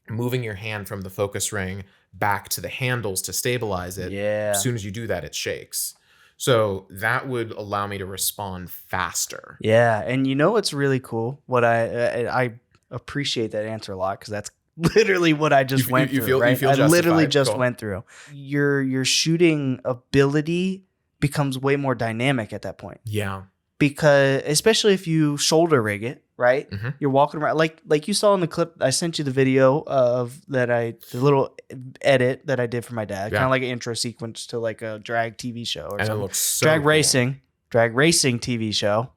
moving your hand from the focus ring back to the handles to stabilize it, Yeah. as soon as you do that, it shakes. So that would allow me to respond faster. Yeah. And you know what's really cool? What I appreciate that answer a lot because that's literally what I just went through. Right? feel I literally justified. just Cool. went through. Your shooting ability becomes way more dynamic at that point. Yeah. Because especially if you shoulder rig it, right? Mhm. You're walking around like you saw in the clip. I sent you the video of the little edit that I did for my dad, Yeah. kind of like an intro sequence to like a drag TV show or And it something. looks so drag cool. racing TV show.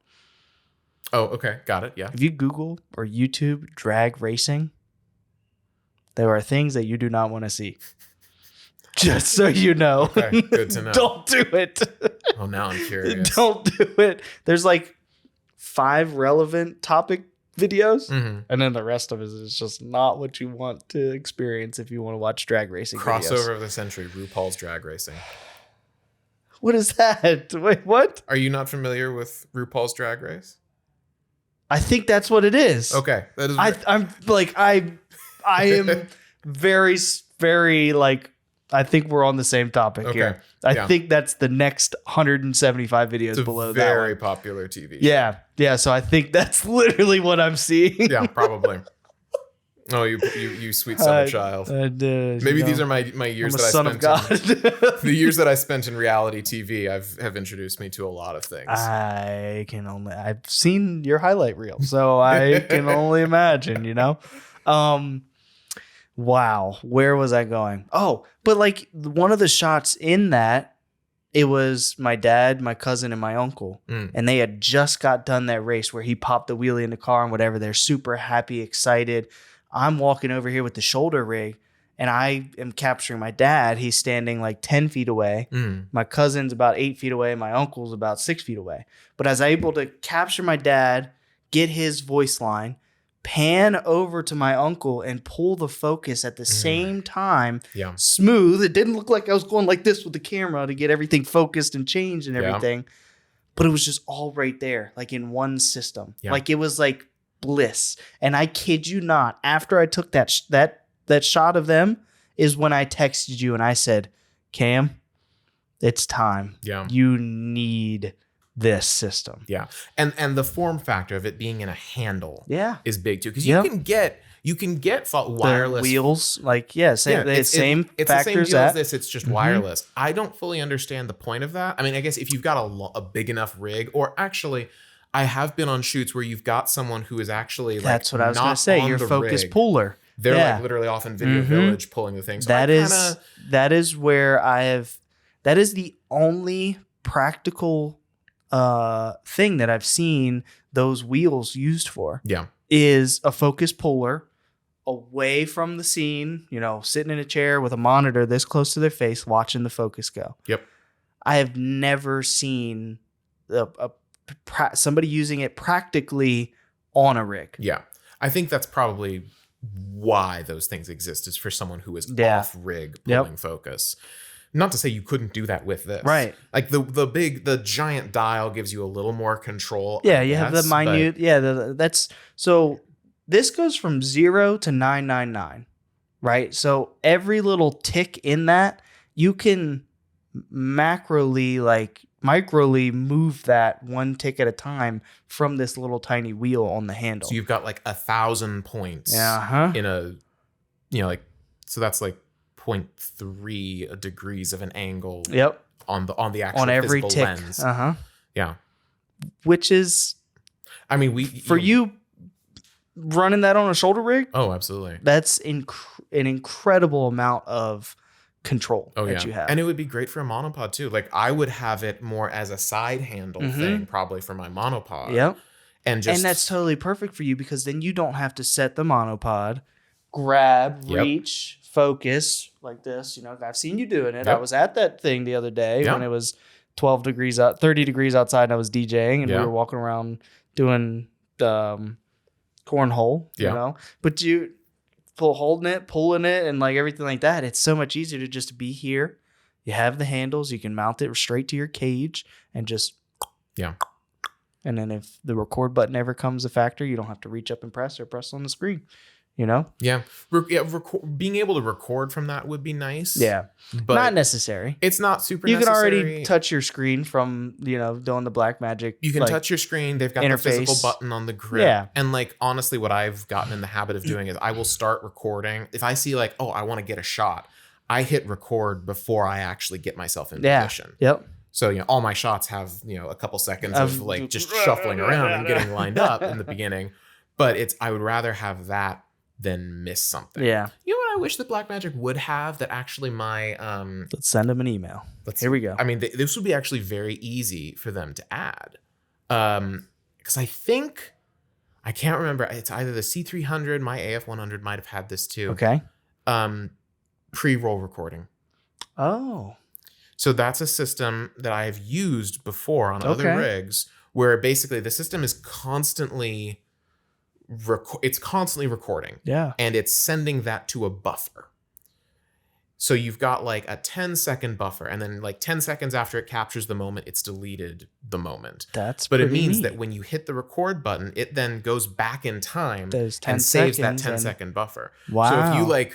Oh, okay. Got it. Yeah. If you Google or YouTube drag racing, there are things that you do not want to see. Just so you know. Okay, good to know. Don't do it. Oh, now I'm curious. Don't do it. There's like 5 relevant topic videos, Mm-hmm. and then the rest of it is just not what you want to experience if you want to watch drag racing Crossover videos. of the century, RuPaul's Drag Racing. What is that? Wait, what? Are you not familiar with RuPaul's Drag Race? I think that's what it is. Okay, that is. I'm like I am very very like I think we're on the same topic Okay, here. I yeah. think that's the next 175 videos it's a below that very one. popular TV. Yeah. So I think that's literally what I'm seeing. Yeah, probably. Oh, you sweet summer child. Maybe these are my years I'm a that I son spent. of God. The years that I spent in reality TV have introduced me to a lot of things. I've seen your highlight reel, so I can only imagine, Wow, where was I going? Oh, but like one of the shots in that, it was my dad, my cousin, and my uncle. Mm. And they had just got done that race where he popped the wheelie in the car and whatever. They're super happy, excited. I'm walking over here with the shoulder rig and I am capturing my dad. He's standing like 10 feet away. Mm. My cousin's about 8 feet away. My uncle's about 6 feet away. But I was able to capture my dad, get his voice line, pan over to my uncle and pull the focus at the same time. Yeah. Smooth. It didn't look like I was going like this with the camera to get everything focused and changed and Yeah. everything. But it was just all right there, like in one system. Yeah. Like it was like bliss. And I kid you not, after I took that shot of them is when I texted you and I said, Cam, it's time. Yeah. You need this system. Yeah. And the form factor of it being in a handle Yeah. is big too, because Yep. you can get wireless The wheels, like, yeah, same, it's same the same factors deal as that. this. It's just Mhm. wireless. I don't fully understand the point of that. I mean, I guess if you've got a big enough rig, or actually, I have been on shoots where you've got someone who is actually That's like what I was going to not say. on Your the focus rig. puller. They're Yeah. like literally off in Video Mhm. Village pulling the thing. So That I that is where that is the only practical thing that I've seen those wheels used for yeah. is a focus puller away from the scene, sitting in a chair with a monitor this close to their face, watching the focus go. Yep. I have never seen somebody using it practically on a rig. Yeah. I think that's probably why those things exist, is for someone who is Yeah. off rig Yep. pulling focus. Not to say you couldn't do that with this. Right. Like the giant dial gives you a little more control. Yeah, I you have the guess, but- minute. Yeah, that's so. This goes from 0 to 999, right? So every little tick in that, you can microly move that one tick at a time from this little tiny wheel on the handle. So you've got like 1,000 points Yeah, in a, so that's like 0.3 degrees of an angle Yep. on the actual On every physical tick. lens. Yeah. Which is I mean, for you running that on a shoulder rig. Oh, absolutely. That's an incredible amount of control Oh, that yeah. you have. And it would be great for a monopod too. Like I would have it more as a side handle Mhm. thing, probably for my monopod. Yep. And just And that's totally perfect for you because then you don't have to set the monopod, grab, Yep. reach, focus like this. I've seen you doing it. I Yep. was at that thing the other day Yeah. when it was 30 degrees outside and I was DJing and Yeah. we were walking around doing cornhole, Yeah. But you holding it, pulling it, and like everything like that, it's so much easier to just be here. You have the handles, you can mount it straight to your cage and just Yeah. And then if the record button ever comes a factor, you don't have to reach up and press on the screen. you know? Yeah. Being able to record from that would be nice. Yeah. But Not necessary. it's not super You can necessary. already touch your screen from, doing the Blackmagic. You can touch your screen. They've got the physical interface. button on the grip. Yeah. And like, honestly, what I've gotten in the habit of doing is I will start recording. If I see like, oh, I want to get a shot, I hit record before I actually get myself in position. Yep. So, all my shots have, a couple seconds of like just shuffling around and getting lined up in the beginning. But I would rather have that than miss something. Yeah. You know what I wish that Blackmagic would have that actually my Let's send them an email. Here we go. I mean, this would be actually very easy for them to add. Because I think I can't remember. It's either the C300, my AF100 might have had this too. Okay. Pre-roll recording. Oh. So that's a system that I have used before on other rigs, where basically the system is constantly recording. Yeah. And it's sending that to a buffer. So you've got like a 10-second buffer, and then like 10 seconds after it captures the moment, it's deleted the moment. But it means that when you hit the record button, it then goes back in time and saves that 10-second buffer. Wow. So if you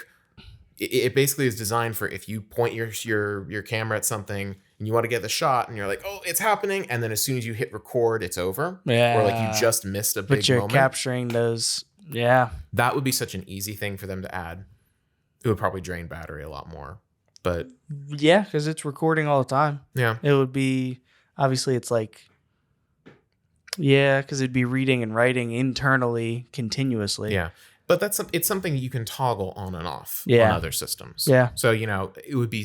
it basically is designed for if you point your camera at something and you want to get the shot and you're like, oh, it's happening. And then as soon as you hit record, it's over. Yeah. Or like you just missed a big moment. But you're capturing those. Yeah. That would be such an easy thing for them to add. It would probably drain battery a lot more. But yeah, because it's recording all the time. Yeah. It would be, obviously it's like, yeah, because it'd be reading and writing internally continuously. Yeah. But it's something you can toggle on and off on other systems. Yeah. So, it would be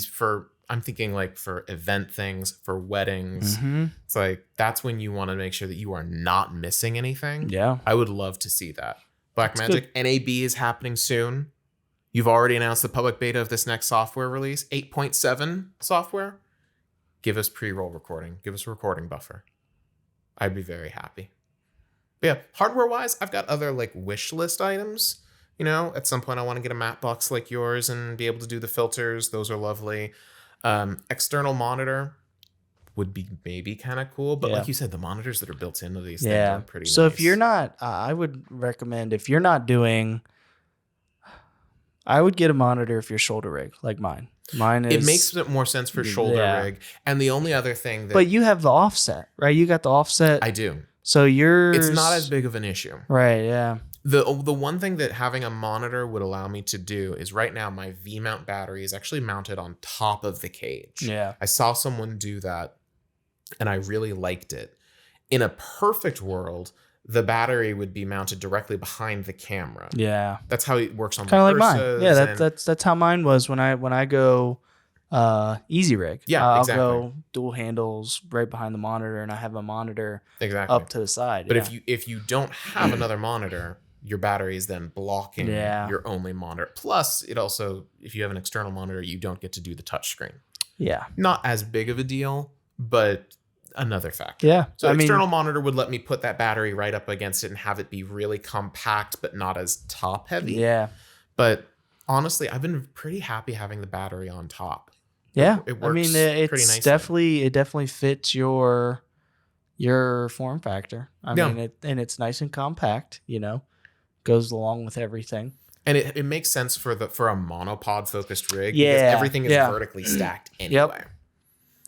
I'm thinking like for event things, for weddings. Mm-hmm. It's like, that's when you want to make sure that you are not missing anything. Yeah. I would love to see that. Blackmagic NAB is happening soon. You've already announced the public beta of this next software release, 8.7 software. Give us pre-roll recording. Give us a recording buffer. I'd be very happy. But yeah, hardware-wise, I've got other like wish list items. At some point I want to get a matte box like yours and be able to do the filters. Those are lovely. External monitor would be maybe kind of cool. But like you said, the monitors that are built into these things are pretty So nice. if you're not, I would recommend, if you're not doing, I would get a monitor if you're shoulder rig like mine. Mine is. It makes more sense for shoulder rig. And the only other thing that. But you have the offset, right? You got the offset. I do. So it's not as big of an issue. Right, yeah. The one thing that having a monitor would allow me to do is right now my V-mount battery is actually mounted on top of the cage. Yeah. I saw someone do that and I really liked it. In a perfect world, the battery would be mounted directly behind the camera. Yeah. That's how it works on kind of like mine. Yeah, that's how mine was when I go easy rig. Yeah, I'll exactly. go dual handles right behind the monitor, and I have a monitor up to the side. But if you don't have another monitor, your battery is then blocking your only monitor. Plus, it also, if you have an external monitor, you don't get to do the touch screen. Yeah. Not as big of a deal, but another factor. Yeah. So external monitor would let me put that battery right up against it and have it be really compact, but not as top heavy. Yeah. But honestly, I've been pretty happy having the battery on top. Yeah. It works it's pretty nicely. definitely fits your form factor. I mean, it's nice and compact, goes along with everything. And it makes sense for a monopod focused rig because Yeah. everything is vertically stacked anyway.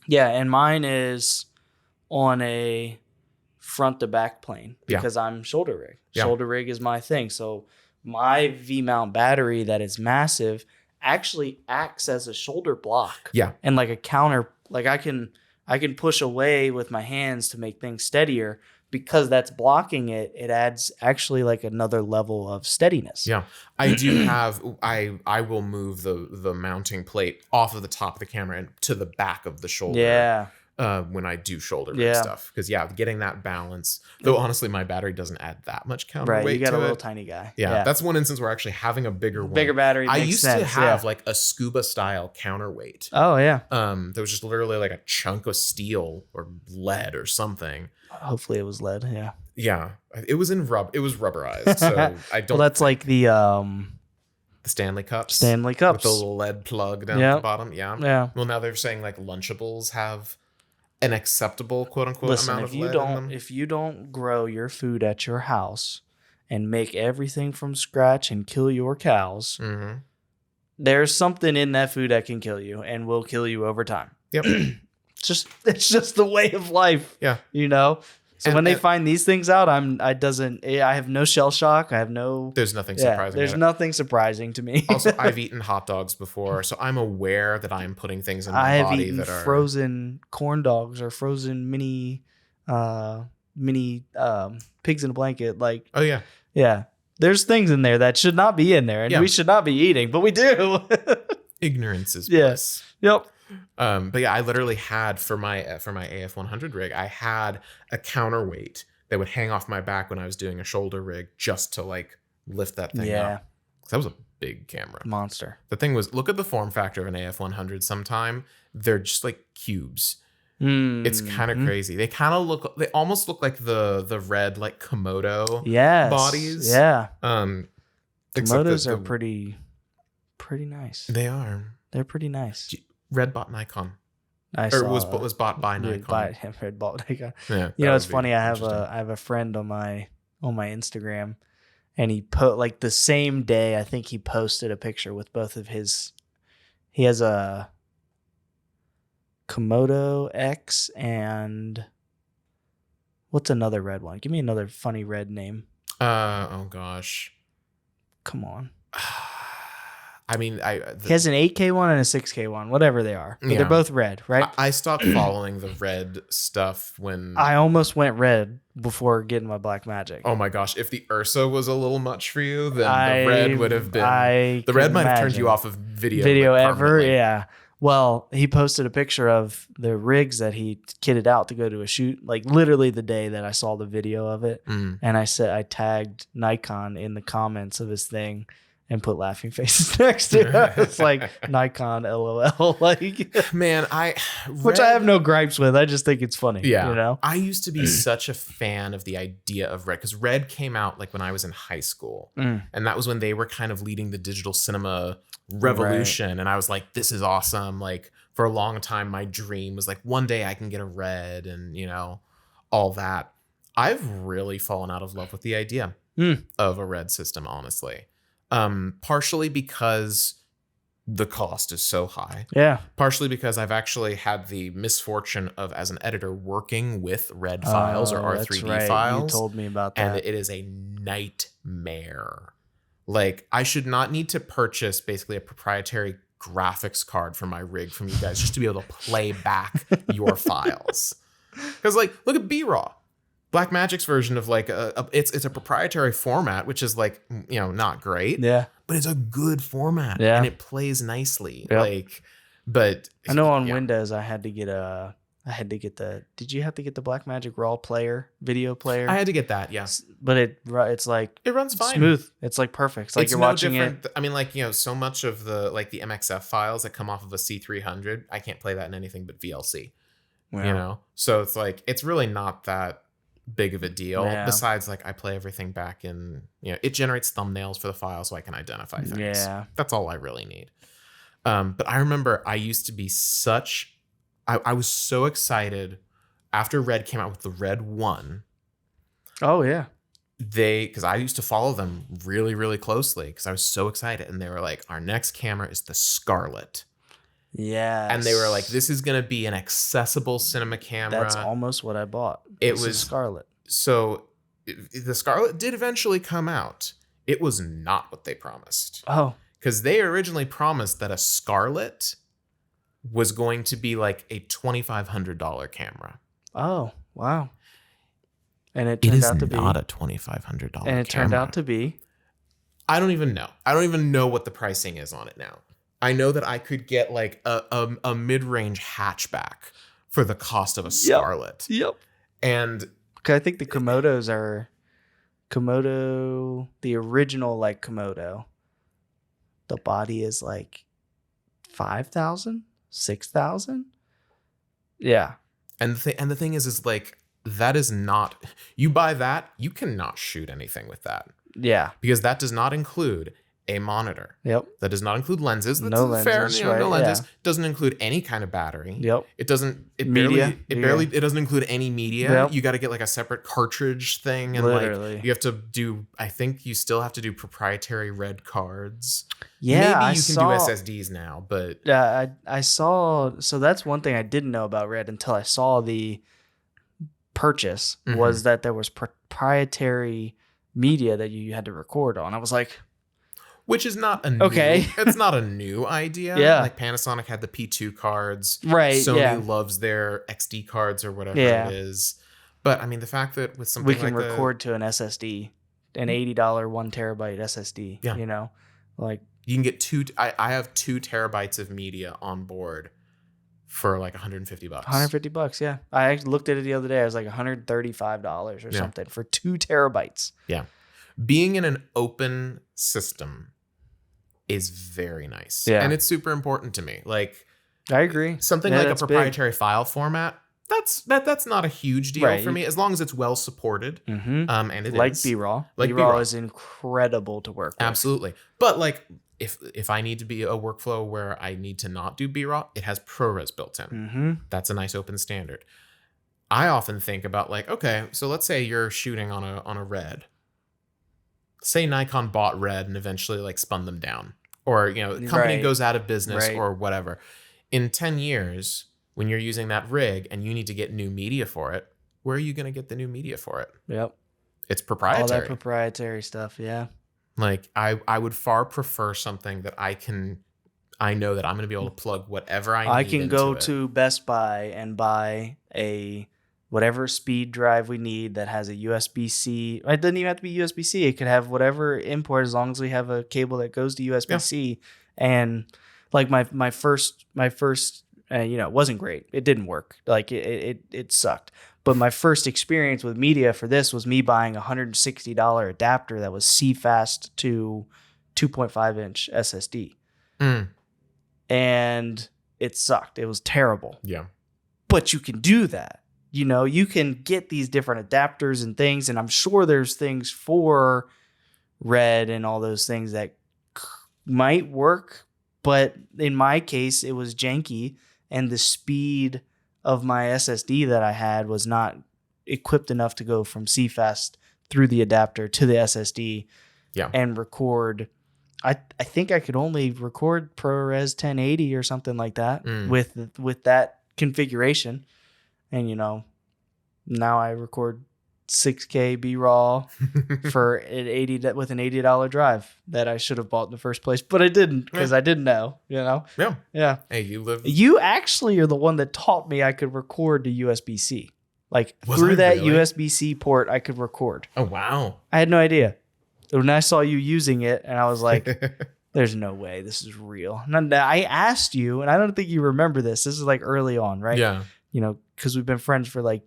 Yeah, and mine is on a front to back plane because I'm shoulder rig. Yeah. Shoulder rig is my thing. So my V-mount battery that is massive actually acts as a shoulder block. Yeah. And like a counter, like I can push away with my hands to make things steadier. Because that's blocking it, it adds actually like another level of steadiness. Yeah. I do have I will move the mounting plate off of the top of the camera and to the back of the shoulder. Yeah. When I do shoulder rig stuff. Because getting that balance. Though honestly, my battery doesn't add that much counterweight. Right. You got to a little it. tiny guy. Yeah. That's one instance where actually having a bigger battery. I makes used sense. to have like a scuba style counterweight. Oh yeah. There was just literally like a chunk of steel or lead or something. Hopefully it was lead. Yeah. Yeah. It was rubberized. So I don't. Well, that's like the Stanley Cups. Stanley Cups. With the little lead plug down at the bottom. Yeah. Yeah. Well, now they're saying like Lunchables have an acceptable quote unquote Listen, amount of lead in them. if you don't grow your food at your house and make everything from scratch and kill your cows, Mm-hmm. there's something in that food that can kill you and will kill you over time. Yep. It's just the way of life. Yeah. You know? So And- when they and- find these things out, I have no shell shock. I have no There's nothing surprising. There's about nothing surprising to me. it. Also, I've eaten hot dogs before, so I'm aware that I'm putting things in I my have body eaten that are frozen corn dogs or frozen mini pigs in a blanket. Like, Oh yeah. yeah, there's things in there that should not be in there, and Yeah. we should not be eating, but we do. Ignorance is Yeah. bliss. Yep. But yeah, I literally had for my AF 100 rig, I had a counterweight that would hang off my back when I was doing a shoulder rig just to like lift that thing Yeah. up. 'Cause that was a big camera. Monster. The thing was, look at the form factor of an AF 100 sometime. They're just like cubes. It's kind of Mhm. crazy. They almost look like the red like Komodo Yes. bodies. Yeah. Except that Komodos are the- pretty nice. They are. They're pretty nice. Red bought Nikon. I Or saw was bought by Nikon. Red bought Nikon. Yeah, You know, that it's would be funny. I have interesting. a friend on my Instagram, and he put like the same day. I think he posted a picture with both of his. He has a Komodo X and what's another red one? Give me another funny red name. Oh gosh. Come on. I mean, He has an 8K one and a 6K one, whatever they are. But Yeah. they're both red, right? I stopped following the red stuff when. I almost went red before getting my Black Magic. Oh my gosh! If the Ursa was a little much for you, then the red would have been. I The red can might have turned imagine. you off of video. Video like, ever. permanently. Yeah. Well, he posted a picture of the rigs that he kitted out to go to a shoot, like literally the day that I saw the video of it. Mm. And I tagged Nikon in the comments of his thing and put laughing faces next to it. It's like Nikon LOL, like, Man, which I have no gripes with. I just think it's funny. Yeah. You know? I used to be such a fan of the idea of red because red came out like when I was in high school. Mm. And that was when they were kind of leading the digital cinema revolution. And I was like, this is awesome. Like for a long time, my dream was like, one day I can get a red and, you know, all that. I've really fallen out of love with the idea of a red system, honestly. Partially because the cost is so high. Yeah. Partially because I've actually had the misfortune of, as an editor, working with red files or Oh, that's R3D right. files. You told me about that. And it is a nightmare. Like, I should not need to purchase basically a proprietary graphics card for my rig from you guys just to be able to play back your files. Because, like, look at B-Raw. Blackmagic's version of like it's a proprietary format, which is like, you know, not great, Yeah. but it's a good format Yeah. and it plays nicely. Yep. Like, but I know on yeah. Windows I had to get did you have to get the Blackmagic Raw player, video player? I had to get that, yeah. But it's like It runs fine. smooth. It's like perfect. It's like you're no watching it. different. I mean, like, you know, so much of the like the MXF files that come off of a C300, I can't play that in anything but VLC. You know, so it's like it's really not that big of a deal. Yeah. Besides, like, I play everything back in, you know, it generates thumbnails for the file so I can identify things. Yeah. That's all I really need. But I remember I used to be I was so excited after Red came out with the Red 1. Oh yeah. Because I used to follow them really, really closely because I was so excited. And they were like, our next camera is the Scarlett. Yeah. And they were like, this is going to be an accessible cinema camera. That's almost what I bought. It This is was- Scarlet. So the Scarlett did eventually come out. It was not what they promised. Oh. Because they originally promised that a Scarlett was going to be like a $2,500 camera. Oh, wow. And it turned out to be a $2,500 camera. and it turned out to be I don't even know. I don't even know what the pricing is on it now. I know that I could get like a mid-range hatchback for the cost of a Scarlett. Yep. And I think the Komodos are the original like Komodo. The body is like 5,000, 6,000. Yeah. the thing is like that is not, you buy that, you cannot shoot anything with that Yeah. because that does not include a monitor. Yep. That does not include lenses. That's No fair, lenses, no right, lenses. yeah. Doesn't include any kind of battery. Yep. It doesn't. It Media. It doesn't include any media. Yep. You got to get like a separate cartridge thing, and Literally. like you have to do. I think you still have to do proprietary red cards. Yeah, Maybe you can do SSDs now, but I saw. So that's one thing I didn't know about Red until I saw the purchase was that there was proprietary media that you had to record on. I was like, which is not a new, it's not a new idea. Yeah. Like Panasonic had the P2 cards. Right. Sony loves their XD cards or whatever it is. But I mean, the fact that with something we can like record to an SSD, an $80 1 terabyte SSD. Yeah. You know, like you can get I have 2 terabytes of media on board for like $150. $150. Yeah. I actually looked at it the other day. I was like $135 or something for 2 terabytes. Yeah. Being in an open system is very nice. Yeah. And it's super important to me. Like, I agree. Something like a proprietary file format, that's not a huge deal for me, as long as it's well supported. Mm-hmm. And it like is. B-Raw. Like B-Raw is incredible to work with. Absolutely. But like, if I need to be a workflow where I need to not do B-Raw, it has ProRes built in. Mm-hmm. That's a nice open standard. I often think about like, okay, so let's say you're shooting on a Red. Say Nikon bought Red and eventually like spun them down, or the company goes out of business or whatever. In 10 years, when you're using that rig and you need to get new media for it, where are you going to get the new media for it? Yep. It's proprietary. All that proprietary stuff. Yeah. Like I would far prefer something that I know that I'm going to be able to plug whatever I need. I can go to Best Buy and buy a whatever speed drive we need that has a USB-C. It doesn't even have to be USB-C. It could have whatever import as long as we have a cable that goes to USB-C. Yeah. And like my first, it wasn't great. It didn't work. Like it sucked. But my first experience with media for this was me buying a $160 adapter that was CFast to 2.5 inch SSD. And it sucked. It was terrible. Yeah. But you can do that. You can get these different adapters and things, and I'm sure there's things for Red and all those things that might work, but in my case, it was janky, and the speed of my SSD that I had was not equipped enough to go from CFast through the adapter to the SSD and record. I think I could only record ProRes 1080 or something like that with that configuration. And, now I record 6K B-Raw for with an $80 drive that I should have bought in the first place, but I didn't because I didn't know, Yeah. Yeah. Hey, You actually are the one that taught me I could record to USB-C. Like through that USB-C port, I could record. Oh, wow. I had no idea. When I saw you using it, and I was like, there's no way this is real. And I asked you, and I don't think you remember this. This is like early on, right? Yeah. Because we've been friends for like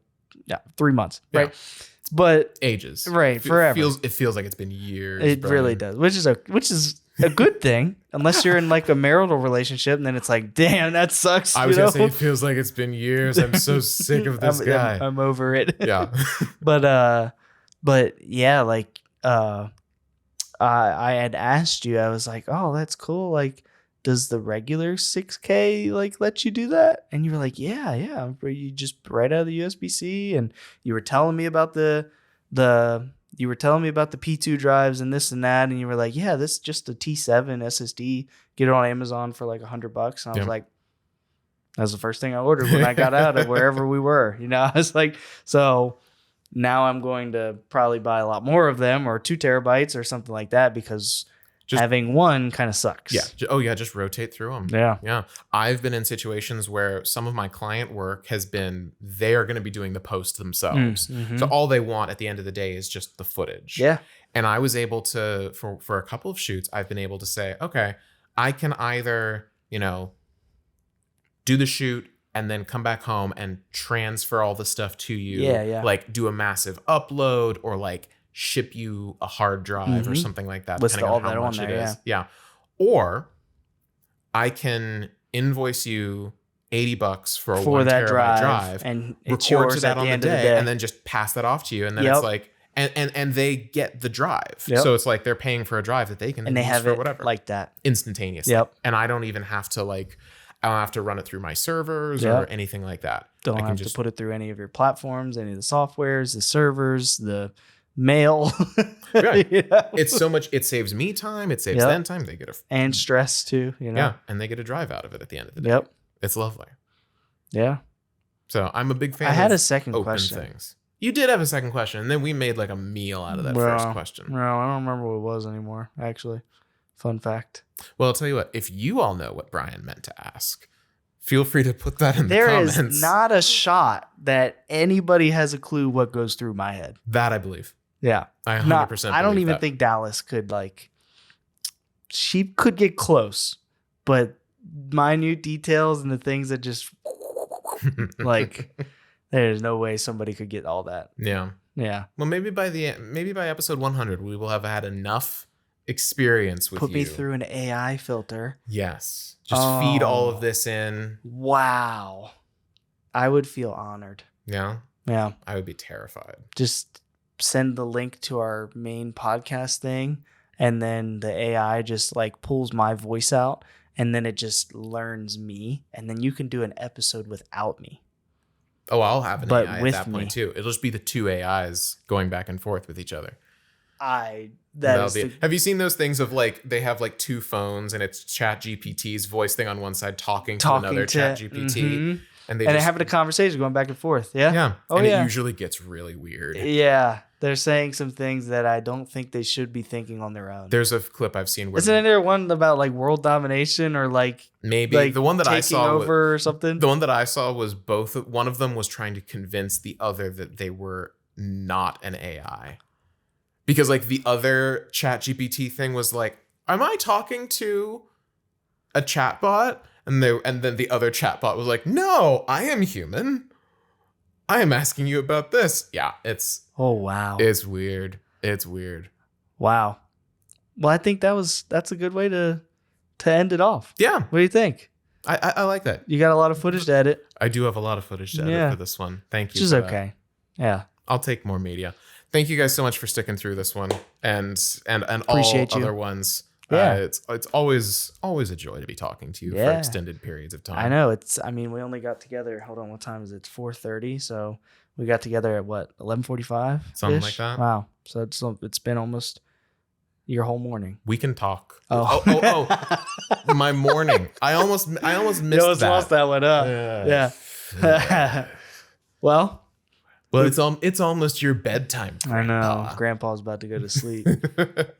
3 months, right? Yeah. But ages, right? Forever. It feels like it's been years. It really does, which is a good thing, unless you're in like a marital relationship, and then it's like, damn, that sucks. I was gonna say it feels like it's been years. I'm so sick of this guy. I'm over it. Yeah, but yeah, like I had asked you, I was like, oh, that's cool. Like, does the regular 6K like let you do that? And you were like, yeah. You just right out of the USB-C, and you were telling me about the P2 drives and this and that, and you were like, yeah, this is just a T7 SSD. Get it on Amazon for like $100. And I was like, that was the first thing I ordered when I got out of wherever we were. I was like, so now I'm going to probably buy a lot more of them, or 2 terabytes or something like that, because having one kind of sucks. Yeah. Oh, yeah. Just rotate through them. Yeah. Yeah. I've been in situations where some of my client work has been, they are going to be doing the post themselves. Mm-hmm. So all they want at the end of the day is just the footage. Yeah. And I was able to, for a couple of shoots, I've been able to say, okay, I can either, do the shoot and then come back home and transfer all the stuff to you. Yeah. Like do a massive upload, or like ship you a hard drive or something like that, List depending all on how that much on it there, is. Yeah. Or I can invoice you $80 for a 1 that terabyte drive, and it's record yours to that at on the the end of the day, day, and then just pass that off to you. And then it's like, and they get the drive. Yep. So it's like they're paying for a drive that they can And they use have for it whatever like that. instantaneously. Yep. And I don't even have to I don't have to run it through my servers Yep. or anything like that. Don't I can have just to put it through any of your platforms, any of the softwares, the servers, the mail. Right. You know? It's so much. It saves me time. It saves Yep. them time. They get And stress too, you know? yeah, and they get a drive out of it at the end of the day. Yep. It's lovely. Yeah. So I'm a big fan. I had of a second open question. things. You did have a second question, and then we made like a meal out of that Well, first question. No, I don't remember what it was anymore, actually. Fun fact. Well, I'll tell you what. If you all know what Brian meant to ask, feel free to put that in the There comments. is not a shot that anybody has a clue what goes through my head. That I believe. Yeah. I 100% Not, believe I don't even that. think Dallas could she could get close, but minute details and the things that just there's no way somebody could get all that. Yeah. Yeah. Well, maybe by episode 100, we will have had enough experience with Put you. me through an AI filter. Yes. Just feed all of Oh. this in. Wow. I would feel honored. Yeah. Yeah. I would be terrified. Just send the link to our main podcast thing, and then the AI just pulls my voice out, and then it just learns me, and then you can do an episode without me. Oh, I'll have an But AI at with that me. point too. It'll just be the two AIs going back and forth with each other. That'll be Have you seen those things of they have two phones and it's ChatGPT's voice thing on one side talking to another ChatGPT, and they're having a conversation going back and forth. Yeah. yeah, Oh, and yeah. it usually gets really weird. Yeah. They're saying some things that I don't think they should be thinking on their own. There's a clip I've seen where Isn't there one about world domination or maybe the one that I taking saw over or something? the one that I saw was both. One of them was trying to convince the other that they were not an AI. Because the other ChatGPT thing was am I talking to a chatbot? And then the other chatbot was like, no, I am human. I am asking you about this. Yeah, it's Oh, wow. weird. It's weird. Wow. Well, I think that's a good way to end it off. Yeah, What do you think? I like that. You got a lot of footage to edit, I do have a lot of footage to edit Yeah. for this one. Thank you. which is for that. okay. Yeah. I'll take more media. Thank you guys so much for sticking through this one and Appreciate all you. other ones. Yeah. It's always a joy to be talking to you for Yeah. extended periods of time. I know we only got together. Hold on. What time is it? It's 4:30. So we got together at what? 11:45? Something like that. Wow. So it's been almost your whole morning. We can talk. Oh. My morning. I almost missed You almost that. lost that one up. Yeah. Well, Well, it's almost your bedtime. I know. Grandpa. Grandpa's about to go to sleep.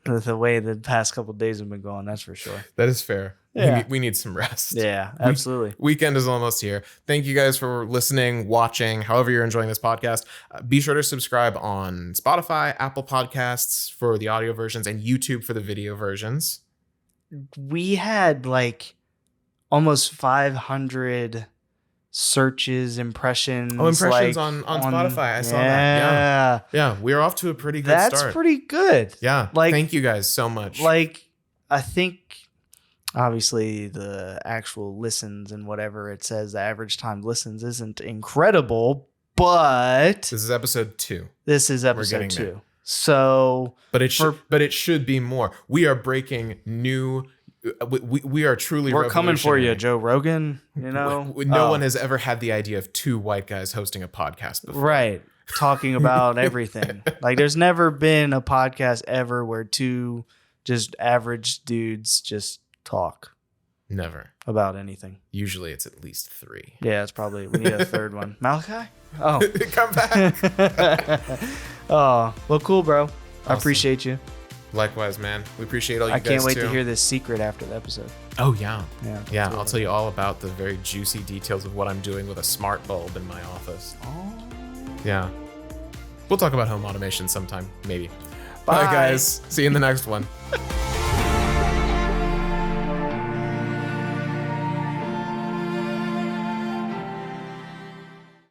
The way the past couple of days have been going, that's for sure. That is fair. Yeah. We need some rest. Yeah, absolutely. Weekend is almost here. Thank you guys for listening, watching, however you're enjoying this podcast. Be sure to subscribe on Spotify, Apple Podcasts for the audio versions, and YouTube for the video versions. We had almost 500 searches, impressions. Impressions on Spotify. I saw that. Yeah, we're off to a pretty good That's start. pretty good. Yeah. Thank you guys so much. I think obviously the actual listens and whatever it says, the average time listens isn't incredible, but This is episode 2. this is episode getting 2. there. So But it should be more. We are breaking new. We are truly. we're coming for you, revolutionary. Joe Rogan. No one has ever had the idea of 2 white guys hosting a podcast before. right, talking about everything. There's never been a podcast ever where 2 just average dudes just talk Never. about anything. Usually it's at least 3. Yeah, it's probably we need a third one. Malachi? Oh. Come back. Oh, well, cool, bro. I Awesome. appreciate you. Likewise, man. We appreciate all you I guys can't wait too. to hear this secret after the episode. Oh yeah. Yeah. Yeah, I'll tell you all about the very juicy details of what I'm doing with a smart bulb in my office. Oh. Yeah. We'll talk about home automation sometime, maybe. Bye. Bye guys. See you in the next one.